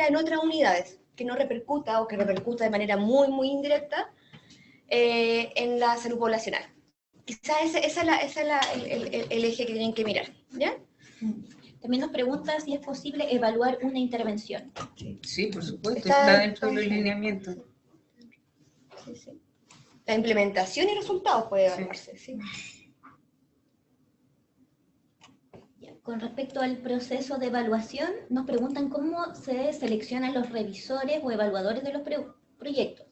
[SPEAKER 2] en otras unidades, que no repercuta o que repercuta de manera muy indirecta en la salud poblacional. Quizás ese es el eje que tienen que mirar, ¿ya?
[SPEAKER 4] También nos pregunta si es posible evaluar una intervención.
[SPEAKER 3] Sí, por supuesto, está dentro de los lineamientos.
[SPEAKER 2] Sí. La implementación y resultados puede evaluarse, sí.
[SPEAKER 4] Con respecto al proceso de evaluación, nos preguntan cómo se seleccionan los revisores o evaluadores de los proyectos.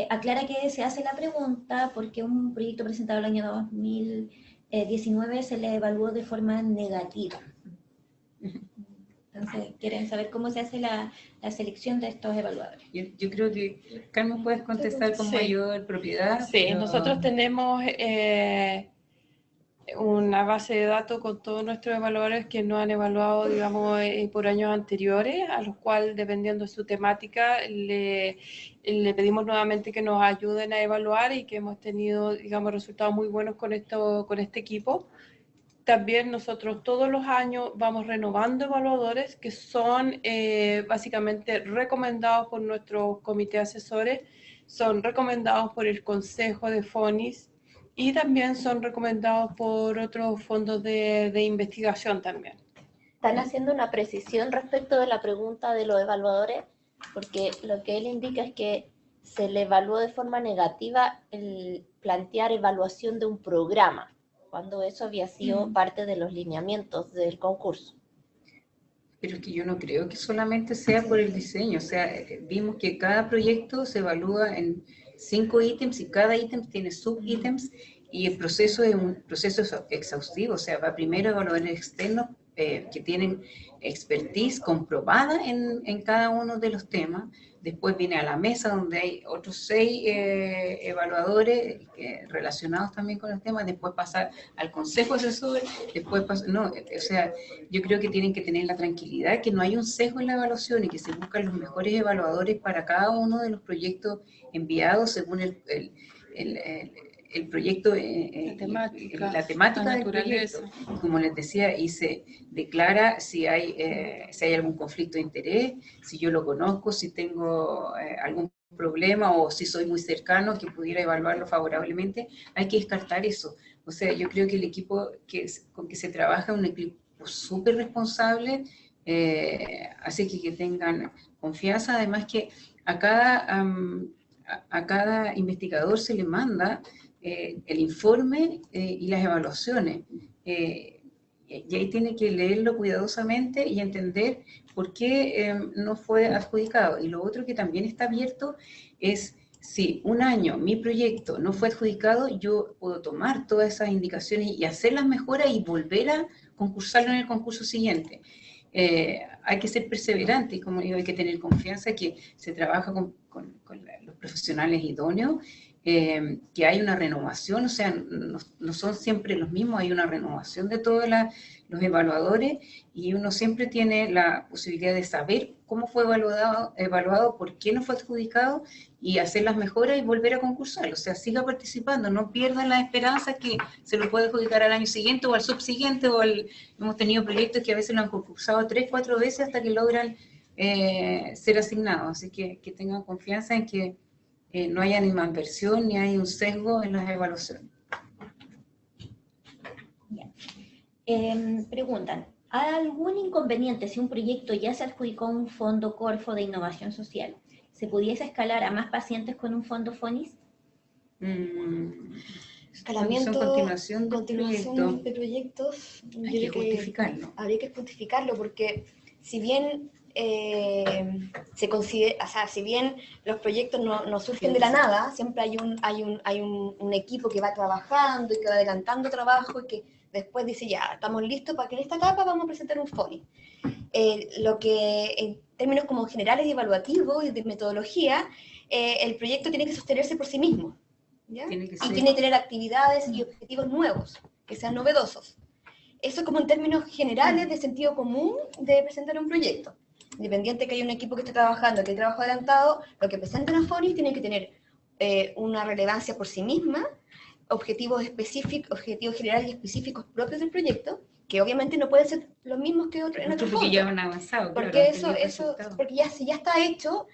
[SPEAKER 4] Aclara que se hace la pregunta porque un proyecto presentado el año 2019 se le evaluó de forma negativa. Entonces, quieren saber cómo se hace la selección de estos evaluadores.
[SPEAKER 3] Yo creo que, Carmen, puedes contestar con mayor propiedad.
[SPEAKER 1] Sí, nosotros tenemos una base de datos con todos nuestros evaluadores que nos han evaluado, digamos, por años anteriores, a los cuales, dependiendo de su temática, le pedimos nuevamente que nos ayuden a evaluar y que hemos tenido, digamos, resultados muy buenos con este equipo. También nosotros todos los años vamos renovando evaluadores que son básicamente recomendados por nuestros comités asesores, son recomendados por el Consejo de FONIS y también son recomendados por otros fondos de investigación también.
[SPEAKER 5] Están haciendo una precisión respecto de la pregunta de los evaluadores, porque lo que él indica es que se le evaluó de forma negativa el plantear evaluación de un programa, cuando eso había sido parte de los lineamientos del concurso.
[SPEAKER 3] Pero es que yo no creo que solamente sea por el diseño, o sea, vimos que cada proyecto se evalúa en 5 ítems y cada ítem tiene subítems y el proceso es un proceso exhaustivo, o sea, va primero a evaluadores externos que tienen expertise comprobada en cada uno de los temas, después viene a la mesa donde hay otros 6 evaluadores relacionados también con el tema, después pasa al consejo asesor, después pasa, no, o sea, yo creo que tienen que tener la tranquilidad que no hay un sesgo en la evaluación y que se buscan los mejores evaluadores para cada uno de los proyectos enviados según el proyecto, la temática del proyecto. Como les decía, y se declara si hay algún conflicto de interés, si yo lo conozco, si tengo algún problema o si soy muy cercano que pudiera evaluarlo favorablemente. Hay que descartar eso, O sea, yo creo que el equipo con que se trabaja es un equipo súper responsable, así que tengan confianza. Además que a cada investigador se le manda el informe y las evaluaciones. Y ahí tiene que leerlo cuidadosamente y entender por qué no fue adjudicado. Y lo otro que también está abierto es, si un año mi proyecto no fue adjudicado, yo puedo tomar todas esas indicaciones y hacer las mejoras y volver a concursarlo en el concurso siguiente. Hay que ser perseverante y, como digo, hay que tener confianza que se trabaja con los profesionales idóneos, que hay una renovación, o sea, no son siempre los mismos, hay una renovación de todos los evaluadores y uno siempre tiene la posibilidad de saber cómo fue evaluado, por qué no fue adjudicado y hacer las mejoras y volver a concursar. O sea, siga participando, no pierdan la esperanza que se lo puede adjudicar al año siguiente o al subsiguiente, hemos tenido proyectos que a veces lo han concursado 3, 4 veces hasta que logran ser asignados. Así que tengan confianza en que no haya ni malversión ni hay un sesgo en las evaluaciones.
[SPEAKER 4] Preguntan, ¿hay algún inconveniente si un proyecto ya se adjudicó a un fondo Corfo de innovación social? ¿Se pudiese escalar a más pacientes con un fondo FONIS?
[SPEAKER 2] Escalamiento,
[SPEAKER 3] continuación
[SPEAKER 2] de proyectos.
[SPEAKER 3] Hay que justificarlo.
[SPEAKER 2] Habría que justificarlo porque si bien se considera, o sea, si bien los proyectos no surgen de la nada, siempre hay un equipo que va trabajando y que va adelantando trabajo y que después dice, ya, estamos listos para que en esta etapa vamos a presentar un FONI. Lo que en términos como generales y evaluativos y de metodología, el proyecto tiene que sostenerse por sí mismo, ¿ya? Tiene que tener actividades y objetivos nuevos, que sean novedosos. Eso como en términos generales de sentido común de presentar un proyecto. Independiente que haya un equipo que esté trabajando, que hay trabajo adelantado, lo que presenten a FONIS tiene que tener una relevancia por sí misma, objetivos específicos, objetivos generales y específicos propios del proyecto, que obviamente no pueden ser los mismos que en otro fondo.
[SPEAKER 3] Porque ya han avanzado.
[SPEAKER 2] Porque claro, porque si ya está hecho,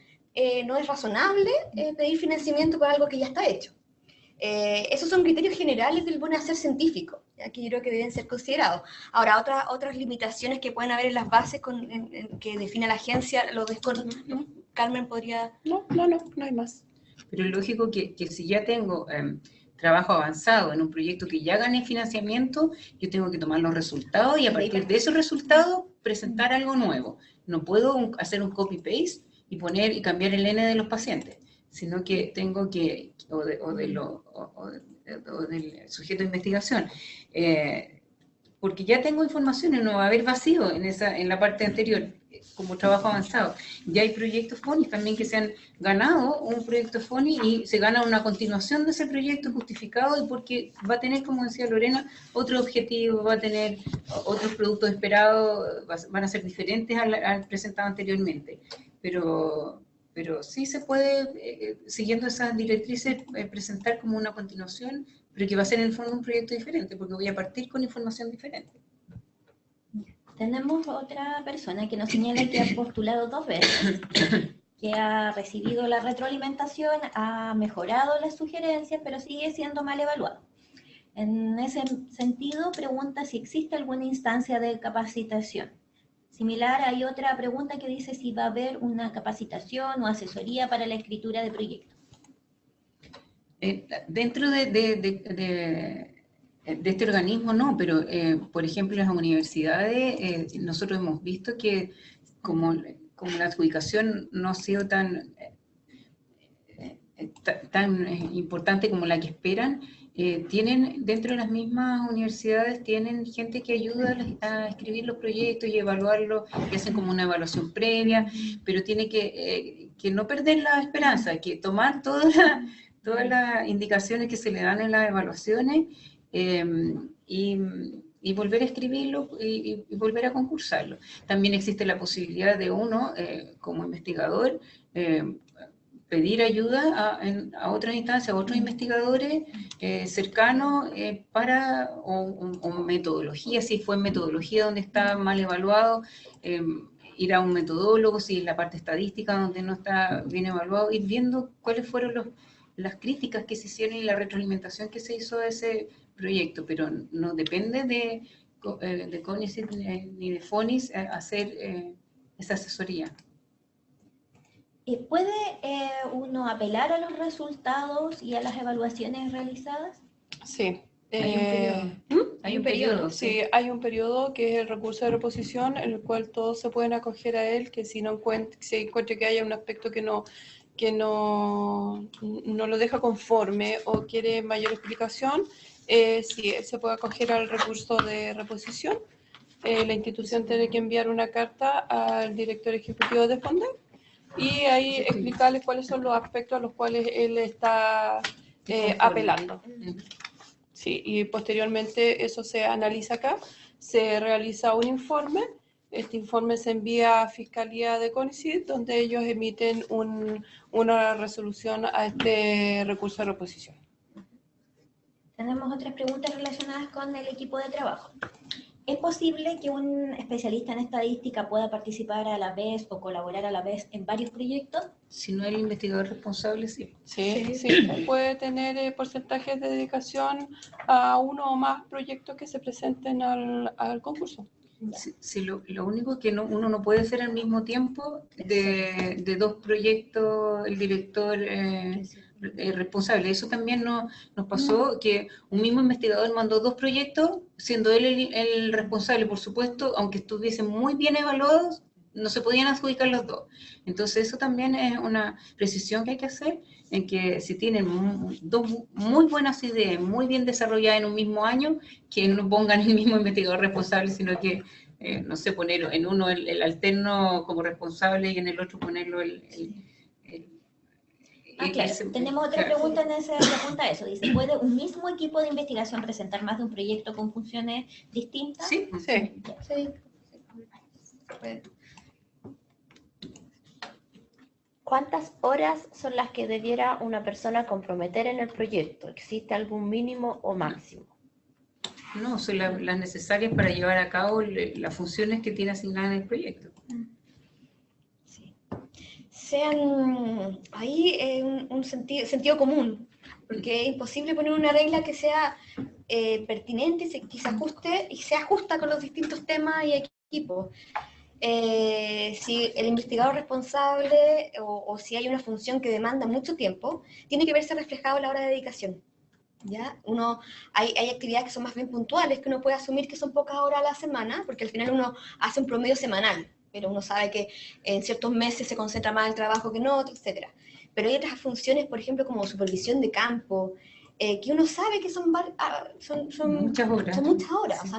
[SPEAKER 2] no es razonable pedir financiamiento para algo que ya está hecho. Esos son criterios generales del buen hacer científico, ¿ya? Que yo creo que deben ser considerados. Ahora, otras limitaciones que pueden haber en las bases que define la agencia, lo desconozco. Carmen podría...
[SPEAKER 1] No hay más.
[SPEAKER 3] Pero es lógico que si ya tengo trabajo avanzado en un proyecto que ya gané financiamiento, yo tengo que tomar los resultados y a partir de esos resultados presentar algo nuevo. No puedo hacer un copy-paste y poner y cambiar el N de los pacientes, sino que tengo que, o del sujeto de investigación, porque ya tengo información y no va a haber vacío en la parte anterior, como trabajo avanzado. Ya hay proyectos FONIS también que se han ganado un proyecto FONIS y se gana una continuación de ese proyecto justificado y porque va a tener, como decía Lorena, otro objetivo, va a tener otros productos esperados, van a ser diferentes al presentado anteriormente. Pero sí se puede, siguiendo esas directrices, presentar como una continuación, pero que va a ser en el fondo un proyecto diferente, porque voy a partir con información diferente.
[SPEAKER 4] Tenemos otra persona que nos señala que ha postulado 2 veces, que ha recibido la retroalimentación, ha mejorado las sugerencias, pero sigue siendo mal evaluado. En ese sentido, pregunta si existe alguna instancia de capacitación. Similar, hay otra pregunta que dice si va a haber una capacitación o asesoría para la escritura de proyectos.
[SPEAKER 3] Dentro de este organismo no, pero por ejemplo en las universidades nosotros hemos visto que como la adjudicación no ha sido tan importante como la que esperan, tienen dentro de las mismas universidades tienen gente que ayuda a escribir los proyectos y evaluarlos, y hacen como una evaluación previa, pero tiene que no perder la esperanza, que tomar todas las indicaciones que se le dan en las evaluaciones y volver a escribirlo y volver a concursarlo. También existe la posibilidad de uno, como investigador, pedir ayuda a otras instancias, a otros investigadores cercanos o metodología, si fue en metodología donde está mal evaluado, ir a un metodólogo, si es la parte estadística donde no está bien evaluado, ir viendo cuáles fueron las críticas que se hicieron y la retroalimentación que se hizo de ese proyecto, pero no depende de CONICET ni de FONIS hacer esa asesoría.
[SPEAKER 4] ¿Puede uno apelar a los resultados y a las evaluaciones realizadas?
[SPEAKER 1] Sí.
[SPEAKER 3] Hay un periodo. Hay un periodo,
[SPEAKER 1] Sí, hay un periodo que es el recurso de reposición, en el cual todos se pueden acoger a él, que si no se encuentre que haya un aspecto que no lo deja conforme o quiere mayor explicación, sí, él se puede acoger al recurso de reposición. La institución tiene que enviar una carta al director ejecutivo de FONDEP y ahí explicarles cuáles son los aspectos a los cuales él está apelando. Sí, y posteriormente eso se analiza acá, se realiza un informe, este informe se envía a Fiscalía de CONICET, donde ellos emiten una resolución a este recurso de reposición.
[SPEAKER 4] Tenemos otras preguntas relacionadas con el equipo de trabajo. ¿Es posible que un especialista en estadística pueda participar a la vez o colaborar a la vez en varios proyectos?
[SPEAKER 3] Si no es el investigador responsable, sí.
[SPEAKER 1] Sí, puede tener porcentajes de dedicación a uno o más proyectos que se presenten al concurso.
[SPEAKER 3] Sí, lo único que uno no puede hacer al mismo tiempo de dos proyectos el director responsable. Eso también nos pasó, que un mismo investigador mandó dos proyectos, siendo él el responsable, por supuesto, aunque estuviesen muy bien evaluados, no se podían adjudicar los dos. Entonces eso también es una precisión que hay que hacer, en que si tienen dos muy buenas ideas, muy bien desarrolladas en un mismo año, que no pongan el mismo investigador responsable, sino que, no sé, poner en uno el alterno como responsable y en el otro ponerlo
[SPEAKER 4] claro. Tenemos otra pregunta en esa pregunta a eso. Dice, ¿puede un mismo equipo de investigación presentar más de un proyecto con funciones distintas?
[SPEAKER 1] Sí.
[SPEAKER 5] ¿Cuántas horas son las que debiera una persona comprometer en el proyecto? ¿Existe algún mínimo o máximo?
[SPEAKER 3] No, son las necesarias para llevar a cabo las funciones que tiene asignadas en el proyecto.
[SPEAKER 2] Sí. Sean ahí un sentido común, porque es imposible poner una regla que sea pertinente, que se ajuste y sea justa con los distintos temas y equipos. Si el investigador responsable o si hay una función que demanda mucho tiempo, tiene que verse reflejado en la hora de dedicación. ¿Ya? Hay actividades que son más bien puntuales, que uno puede asumir que son pocas horas a la semana, porque al final uno hace un promedio semanal, pero uno sabe que en ciertos meses se concentra más el trabajo que en otros, etc. Pero hay otras funciones, por ejemplo, como supervisión de campo, que uno sabe que son
[SPEAKER 3] muchas horas.
[SPEAKER 2] Son muchas horas,
[SPEAKER 3] Sí.
[SPEAKER 2] O sea,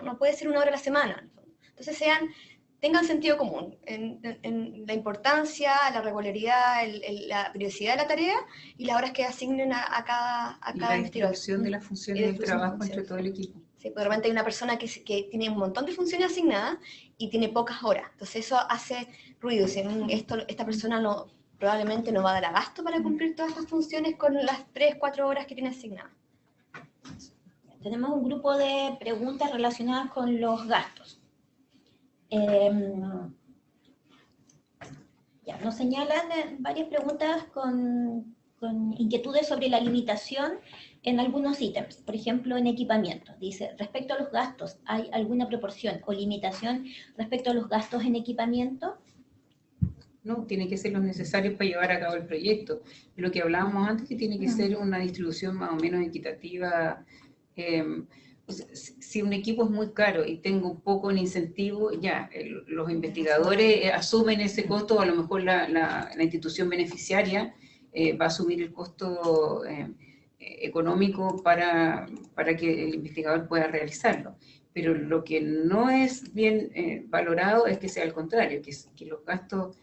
[SPEAKER 2] no puede ser una hora a la semana. Entonces tengan sentido común en la importancia, la regularidad, la periodicidad de la tarea y las horas que asignen a cada investigador.
[SPEAKER 3] La distribución de las funciones del trabajo entre todo el equipo.
[SPEAKER 2] Sí, porque de repente hay una persona que tiene un montón de funciones asignadas y tiene pocas horas. Entonces eso hace ruido. Esta persona probablemente no va a dar abasto para cumplir todas estas funciones con las 3-4 horas que tiene asignadas.
[SPEAKER 4] Tenemos un grupo de preguntas relacionadas con los gastos. Nos señalan varias preguntas con inquietudes sobre la limitación en algunos ítems, por ejemplo en equipamiento. Dice, respecto a los gastos, ¿hay alguna proporción o limitación respecto a los gastos en equipamiento?
[SPEAKER 3] No, tiene que ser lo necesario para llevar a cabo el proyecto. De lo que hablábamos antes, que tiene que ser una distribución más o menos equitativa. Si un equipo es muy caro y tengo poco en incentivo, ya, los investigadores asumen ese costo, a lo mejor la institución beneficiaria va a asumir el costo económico para que el investigador pueda realizarlo. Pero lo que no es bien valorado es que sea al contrario, que los gastos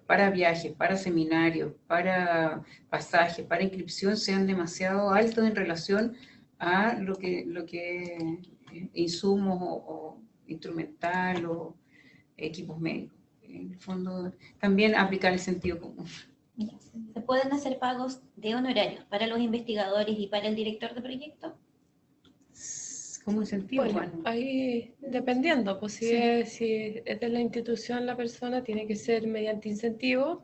[SPEAKER 3] para viajes, para seminarios, para pasajes, para inscripción sean demasiado altos en relación a lo que insumos o instrumental o equipos médicos. En el fondo, también aplicar el sentido común.
[SPEAKER 4] ¿Se pueden hacer pagos de honorarios para los investigadores y para el director de proyecto?
[SPEAKER 3] ¿Cómo incentivo?
[SPEAKER 1] Bueno, ahí dependiendo, pues si es de la institución la persona, tiene que ser mediante incentivo,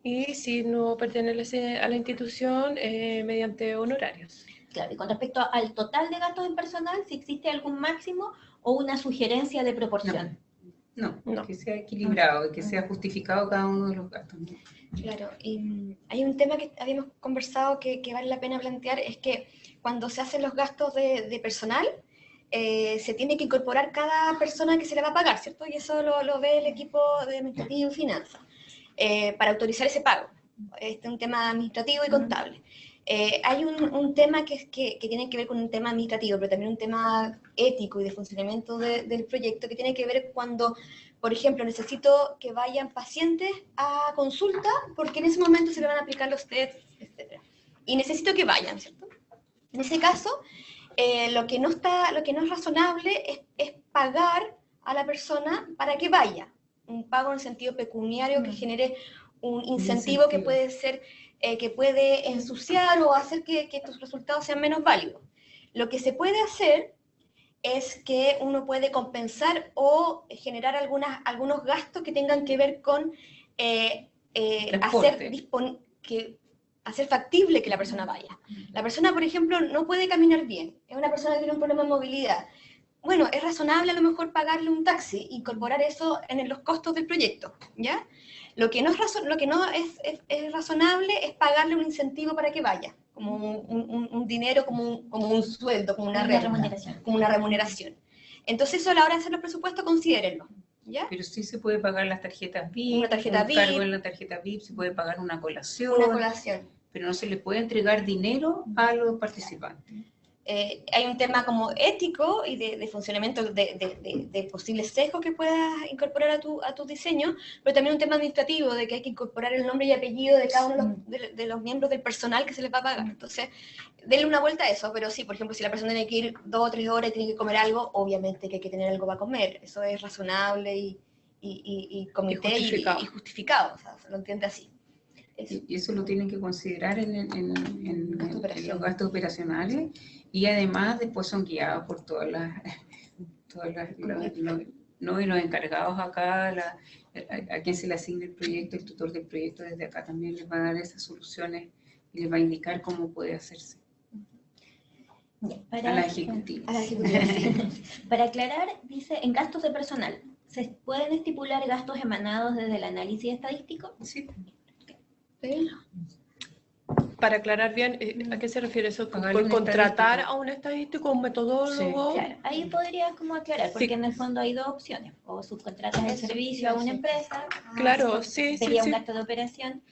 [SPEAKER 1] Y si no pertenece a la institución, mediante honorarios.
[SPEAKER 4] Claro, y con respecto al total de gastos en personal, si existe algún máximo o una sugerencia de proporción.
[SPEAKER 3] No,
[SPEAKER 1] No.
[SPEAKER 3] que sea equilibrado y que sea justificado cada uno de los gastos, ¿no?
[SPEAKER 2] Claro, y hay un tema que habíamos conversado que vale la pena plantear, es que cuando se hacen los gastos de personal, se tiene que incorporar cada persona que se le va a pagar, ¿cierto? Y eso lo ve el equipo de administrativo y finanzas, para autorizar ese pago. Este es un tema administrativo y contable. Hay un tema que tiene que ver con un tema administrativo, pero también un tema ético y de funcionamiento del proyecto, que tiene que ver cuando, por ejemplo, necesito que vayan pacientes a consulta porque en ese momento se le van a aplicar los tests, etc. Y necesito que vayan, ¿cierto? En ese caso, lo que no es razonable es pagar a la persona para que vaya. Un pago en el sentido pecuniario que genere un incentivo que puede ser, que puede ensuciar o hacer que tus resultados sean menos válidos. Lo que se puede hacer es que uno puede compensar o generar algunos gastos que tengan que ver con hacer factible que la persona vaya. La persona, por ejemplo, no puede caminar bien, es una persona que tiene un problema de movilidad. Bueno, es razonable a lo mejor pagarle un taxi, incorporar eso en los costos del proyecto, ¿ya? Lo que no es razonable es pagarle un incentivo para que vaya, como un dinero, como un sueldo, como una remuneración. Como una remuneración. Entonces eso a la hora de hacer los presupuestos, considérenlo, ¿ya?
[SPEAKER 3] Pero sí se puede pagar las tarjetas VIP,
[SPEAKER 2] Una tarjeta
[SPEAKER 3] un
[SPEAKER 2] VIP.
[SPEAKER 3] cargo en la tarjeta VIP, se puede pagar una colación, pero no se le puede entregar dinero a los participantes.
[SPEAKER 2] Hay un tema como ético y de funcionamiento de posibles sesgos que puedas incorporar a tu diseño, pero también un tema administrativo de que hay que incorporar el nombre y apellido de cada uno de los miembros del personal que se les va a pagar. Entonces, denle una vuelta a eso, pero sí, por ejemplo, si la persona tiene que ir 2 o 3 horas y tiene que comer algo, obviamente que hay que tener algo para comer. Eso es razonable y comité y justificado, o sea, se lo entiende así.
[SPEAKER 3] Eso. Y eso lo tienen que considerar en los gastos operacionales, y además después son guiados por todas los encargados acá, a quien se le asigne el proyecto, el tutor del proyecto desde acá también les va a dar esas soluciones y les va a indicar cómo puede hacerse. A la ejecutiva.
[SPEAKER 4] Para aclarar, dice, en gastos de personal, ¿se pueden estipular gastos emanados desde el análisis estadístico?
[SPEAKER 3] Sí.
[SPEAKER 2] ¿Sí?
[SPEAKER 1] Para aclarar bien, ¿a qué se refiere eso? ¿Por
[SPEAKER 3] Pagarle un
[SPEAKER 1] contratar
[SPEAKER 3] estadístico.
[SPEAKER 1] a un estadístico, un metodólogo?
[SPEAKER 4] Claro, ahí podrías como aclarar, porque
[SPEAKER 1] Sí.
[SPEAKER 4] en el fondo hay dos opciones, o subcontratas el servicio a una empresa,
[SPEAKER 1] Claro, sí,
[SPEAKER 4] sería un
[SPEAKER 1] sí.
[SPEAKER 4] gasto de operación,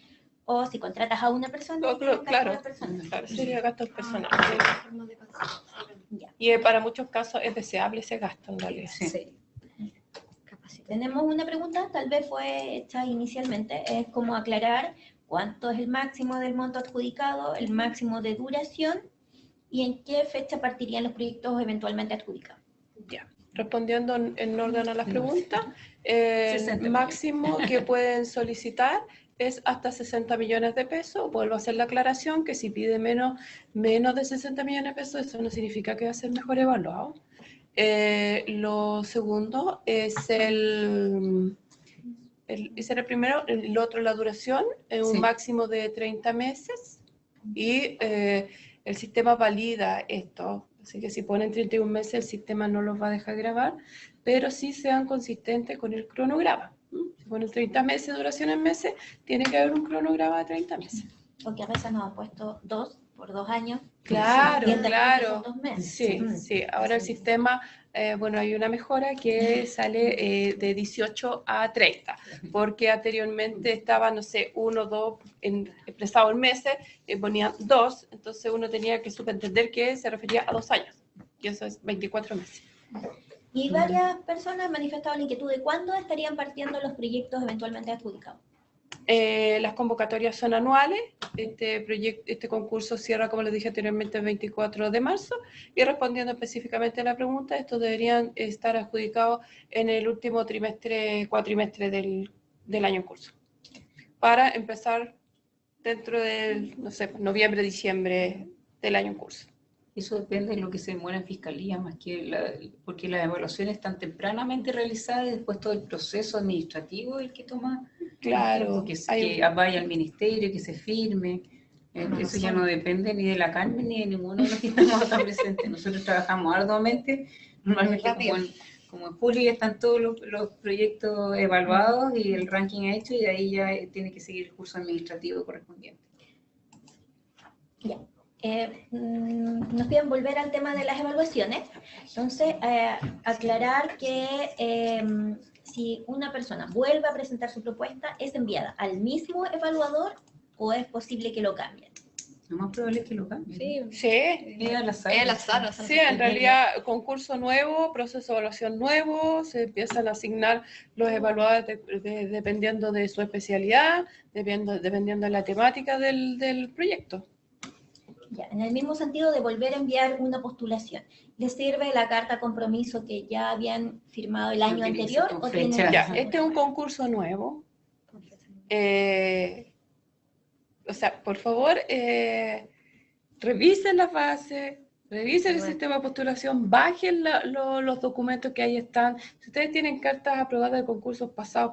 [SPEAKER 4] o si contratas a una persona, sería un gasto
[SPEAKER 1] Claro,
[SPEAKER 4] de personal.
[SPEAKER 1] claro, sería gastos personales.
[SPEAKER 4] Ya.
[SPEAKER 1] Y para muchos casos es deseable ese gasto en realidad.
[SPEAKER 3] Sí.
[SPEAKER 4] Tenemos una pregunta, tal vez fue hecha inicialmente, es como aclarar cuánto es el máximo del monto adjudicado, el máximo de duración y en qué fecha partirían los proyectos eventualmente adjudicados.
[SPEAKER 1] Ya. Respondiendo en orden a las preguntas,
[SPEAKER 3] 60
[SPEAKER 1] el máximo que pueden solicitar es hasta 60 millones de pesos. Vuelvo a hacer la aclaración que si pide menos de 60 millones de pesos, eso no significa que va a ser mejor evaluado. Lo segundo es ese era el primero, el otro la duración, un máximo de 30 meses, y el sistema valida esto, así que si ponen 31 meses el sistema no los va a dejar grabar, pero sí sean consistentes con el cronograma. Si ponen 30 meses, duración en meses, tiene que haber un cronograma de 30 meses.
[SPEAKER 4] Porque a veces nos han puesto 2 por 2 años.
[SPEAKER 1] Claro,
[SPEAKER 4] y el
[SPEAKER 1] claro.
[SPEAKER 4] son 2 meses.
[SPEAKER 1] Sí, sí. Ahora el sistema, bueno, hay una mejora que sale de 18 a 30, porque anteriormente estaba, no sé, 1, 2, expresado en meses, ponían 2, entonces uno tenía que subentender que se refería a 2 años, y eso es 24 meses.
[SPEAKER 4] Y varias personas han manifestado la inquietud de cuándo estarían partiendo los proyectos eventualmente adjudicados.
[SPEAKER 1] Las convocatorias son anuales. Este concurso cierra, como les dije anteriormente, el 24 de marzo. Y respondiendo específicamente a la pregunta, estos deberían estar adjudicados en el último cuatrimestre del año en curso, para empezar dentro del, no sé, noviembre, diciembre del año en curso.
[SPEAKER 3] Eso depende de lo que se demora en fiscalía, más que porque las evaluaciones están tempranamente realizadas y después todo el proceso administrativo es el que toma
[SPEAKER 1] Claro,
[SPEAKER 3] Que
[SPEAKER 1] hay
[SPEAKER 3] vaya al ministerio, que se firme. Eso ya no depende ni de la Carmen ni de ninguno de los que estamos acá presentes. Nosotros trabajamos arduamente, normalmente como en julio ya están todos los proyectos evaluados y el ranking hecho, y de ahí ya tiene que seguir el curso administrativo correspondiente.
[SPEAKER 4] Ya. Nos piden volver al tema de las evaluaciones. Entonces, aclarar que si una persona vuelve a presentar su propuesta, ¿es enviada al mismo evaluador o es posible que lo cambien?
[SPEAKER 3] Lo más probable es que lo cambien.
[SPEAKER 1] sí,
[SPEAKER 3] Es al azar.
[SPEAKER 2] Es al azar, o sea,
[SPEAKER 1] sí, en realidad concurso nuevo, proceso de evaluación nuevo, se empiezan a asignar los evaluadores dependiendo de su especialidad, dependiendo de la temática del proyecto.
[SPEAKER 4] Ya, en el mismo sentido de volver a enviar una postulación, ¿les sirve la carta compromiso que ya habían firmado el año
[SPEAKER 3] tiene que ser
[SPEAKER 4] anterior?
[SPEAKER 3] con
[SPEAKER 4] ¿O tienen
[SPEAKER 3] fecha.
[SPEAKER 4] que
[SPEAKER 1] Ya,
[SPEAKER 4] hacer
[SPEAKER 1] este es un concurso nuevo. O sea, por favor, revisen las bases, revisen el sistema de postulación, bajen los documentos que ahí están. Si ustedes tienen cartas aprobadas de concursos pasados,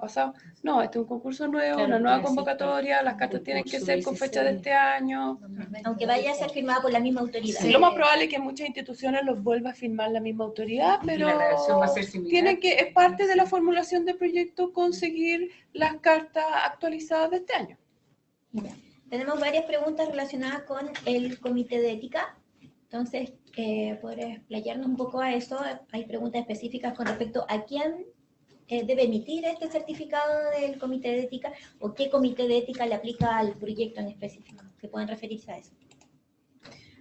[SPEAKER 1] no, este es un concurso nuevo,
[SPEAKER 3] Claro,
[SPEAKER 1] una nueva
[SPEAKER 3] porque
[SPEAKER 1] convocatoria, las cartas tienen que ser con fecha de este año.
[SPEAKER 4] aunque vaya a ser firmada por la misma autoridad?
[SPEAKER 1] Sí, lo más probable es que muchas instituciones los vuelva a firmar la misma autoridad,
[SPEAKER 3] Y
[SPEAKER 1] pero
[SPEAKER 3] la redacción va a ser similar.
[SPEAKER 1] tienen que, es parte de la formulación del proyecto conseguir las cartas actualizadas de este año.
[SPEAKER 4] Ya. Tenemos varias preguntas relacionadas con el comité de ética. Entonces, por explayarnos un poco a eso, hay preguntas específicas con respecto a quién debe emitir este certificado del comité de ética o qué comité de ética le aplica al proyecto en específico. ¿Se pueden referirse a eso?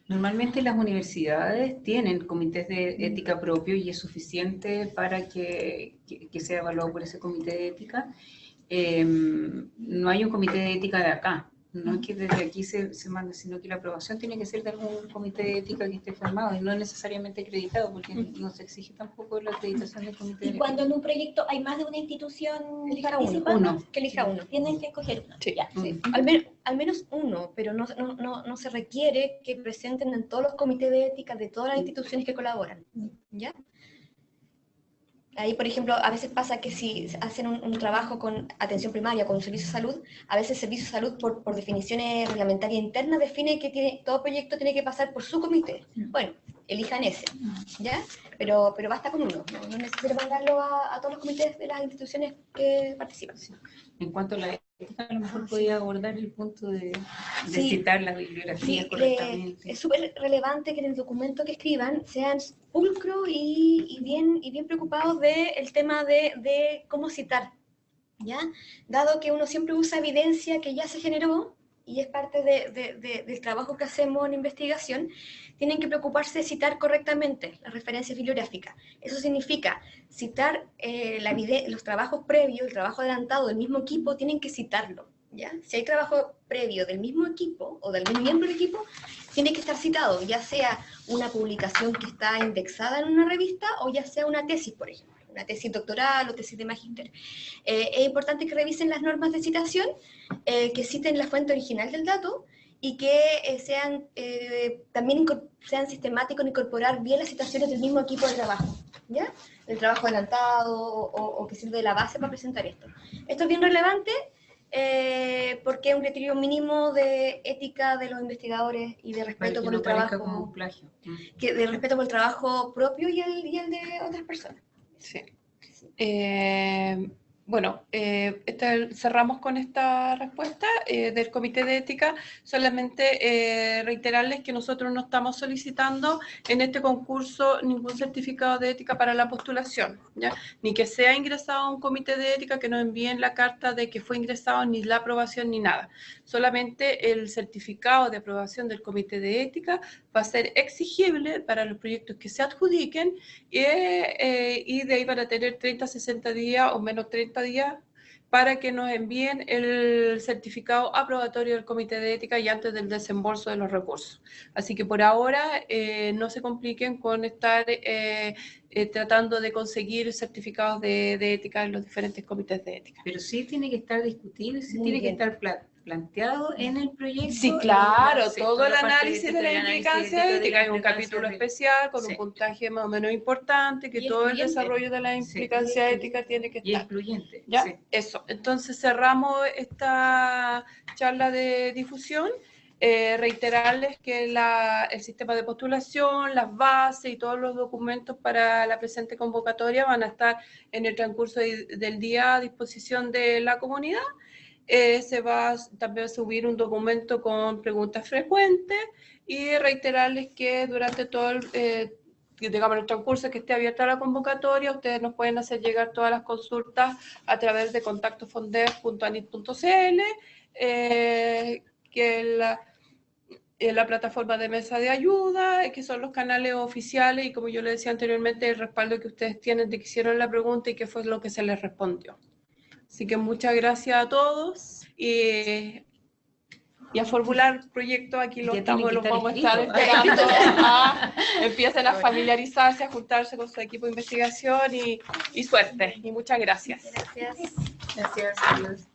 [SPEAKER 3] Normalmente las universidades tienen comités de ética propio y es suficiente para que sea evaluado por ese comité de ética. No hay un comité de ética de acá. No es que desde aquí se mande, sino que la aprobación tiene que ser de algún comité de ética que esté formado y no necesariamente acreditado, porque no se exige tampoco la acreditación del comité de
[SPEAKER 4] Y
[SPEAKER 3] ética.
[SPEAKER 4] cuando en un proyecto hay más de una institución
[SPEAKER 2] Elija
[SPEAKER 4] participando,
[SPEAKER 3] uno.
[SPEAKER 2] que elija uno.
[SPEAKER 4] tienen que escoger uno.
[SPEAKER 1] Sí.
[SPEAKER 4] Ya.
[SPEAKER 2] Sí. Al menos uno, pero no se requiere que presenten en todos los comités de ética de todas las instituciones que colaboran. ¿Ya? Ahí, por ejemplo, a veces pasa que si hacen un trabajo con atención primaria, con un servicio de salud, a veces el servicio de salud, por definiciones reglamentarias internas, define que todo proyecto tiene que pasar por su comité. Bueno, elijan ese, ¿ya? Pero basta con uno, no es necesario mandarlo a todos los comités de las instituciones que participan.
[SPEAKER 3] En cuanto a la ética, a lo mejor podía abordar el punto de
[SPEAKER 2] Sí.
[SPEAKER 3] citar las bibliografías correctamente.
[SPEAKER 2] Es súper relevante que en el documento que escriban sean pulcros y bien preocupados del tema de cómo citar, ¿ya? Dado que uno siempre usa evidencia que ya se generó y es parte del trabajo que hacemos en investigación, tienen que preocuparse de citar correctamente las referencias bibliográficas. Eso significa citar los trabajos previos, el trabajo adelantado del mismo equipo, tienen que citarlo, ¿ya? Si hay trabajo previo del mismo equipo o del mismo miembro del equipo, tiene que estar citado, ya sea una publicación que está indexada en una revista o ya sea una tesis, por ejemplo, una tesis doctoral o tesis de magíster. Es importante que revisen las normas de citación, que citen la fuente original del dato y que también sean sistemáticos en incorporar bien las citaciones del mismo equipo de trabajo, ¿ya? Del trabajo adelantado o que sirve de la base para presentar esto. Esto es bien relevante porque es un criterio mínimo de ética de los investigadores y de respeto por el trabajo,
[SPEAKER 3] como plagio.
[SPEAKER 2] de respeto por el trabajo propio y el de otras personas.
[SPEAKER 1] Sí. Bueno, cerramos con esta respuesta del Comité de Ética. Solamente reiterarles que nosotros no estamos solicitando en este concurso ningún certificado de ética para la postulación, ¿ya? Ni que sea ingresado a un comité de ética, que nos envíen la carta de que fue ingresado, ni la aprobación, ni nada. Solamente el certificado de aprobación del Comité de Ética va a ser exigible para los proyectos que se adjudiquen y de ahí van a tener 30, 60 días o menos 30 días para que nos envíen el certificado aprobatorio del Comité de Ética y antes del desembolso de los recursos. Así que por ahora no se compliquen con estar tratando de conseguir certificados de ética en los diferentes comités de ética.
[SPEAKER 3] Pero sí tiene que estar discutido y sí
[SPEAKER 2] Muy
[SPEAKER 3] tiene
[SPEAKER 2] bien.
[SPEAKER 3] que estar planteado en el proyecto.
[SPEAKER 1] Sí, claro,
[SPEAKER 3] Sí,
[SPEAKER 1] todo
[SPEAKER 3] toda
[SPEAKER 1] el
[SPEAKER 3] la parte
[SPEAKER 1] análisis de la
[SPEAKER 3] del análisis
[SPEAKER 1] implicancia
[SPEAKER 3] de
[SPEAKER 1] ética,
[SPEAKER 3] la
[SPEAKER 1] hay un
[SPEAKER 3] implicancia
[SPEAKER 1] capítulo
[SPEAKER 3] de-
[SPEAKER 1] especial con
[SPEAKER 3] sí.
[SPEAKER 1] un puntaje más o menos importante, que
[SPEAKER 4] Y
[SPEAKER 1] todo el
[SPEAKER 4] excluyente.
[SPEAKER 1] desarrollo de la implicancia ética tiene que
[SPEAKER 3] Y
[SPEAKER 1] estar.
[SPEAKER 3] excluyente.
[SPEAKER 1] ¿Ya?
[SPEAKER 3] Sí.
[SPEAKER 1] Eso. Entonces cerramos esta charla de difusión. Reiterarles que el sistema de postulación, las bases y todos los documentos para la presente convocatoria van a estar en el transcurso del día a disposición de la comunidad. Se va también a subir un documento con preguntas frecuentes y reiterarles que durante todo digamos, el transcurso que esté abierta la convocatoria, ustedes nos pueden hacer llegar todas las consultas a través de contactofonder.anit.cl, que la plataforma de mesa de ayuda, que son los canales oficiales y como yo les decía anteriormente, el respaldo que ustedes tienen de que hicieron la pregunta y qué fue lo que se les respondió. Así que muchas gracias a todos y a formular proyectos, aquí los
[SPEAKER 3] Ya tiene que estar
[SPEAKER 1] vamos a estar
[SPEAKER 3] escrito.
[SPEAKER 1] esperando empiecen a familiarizarse, a juntarse con su equipo de investigación y suerte. Y muchas gracias.
[SPEAKER 5] Gracias.
[SPEAKER 3] Gracias. Adiós.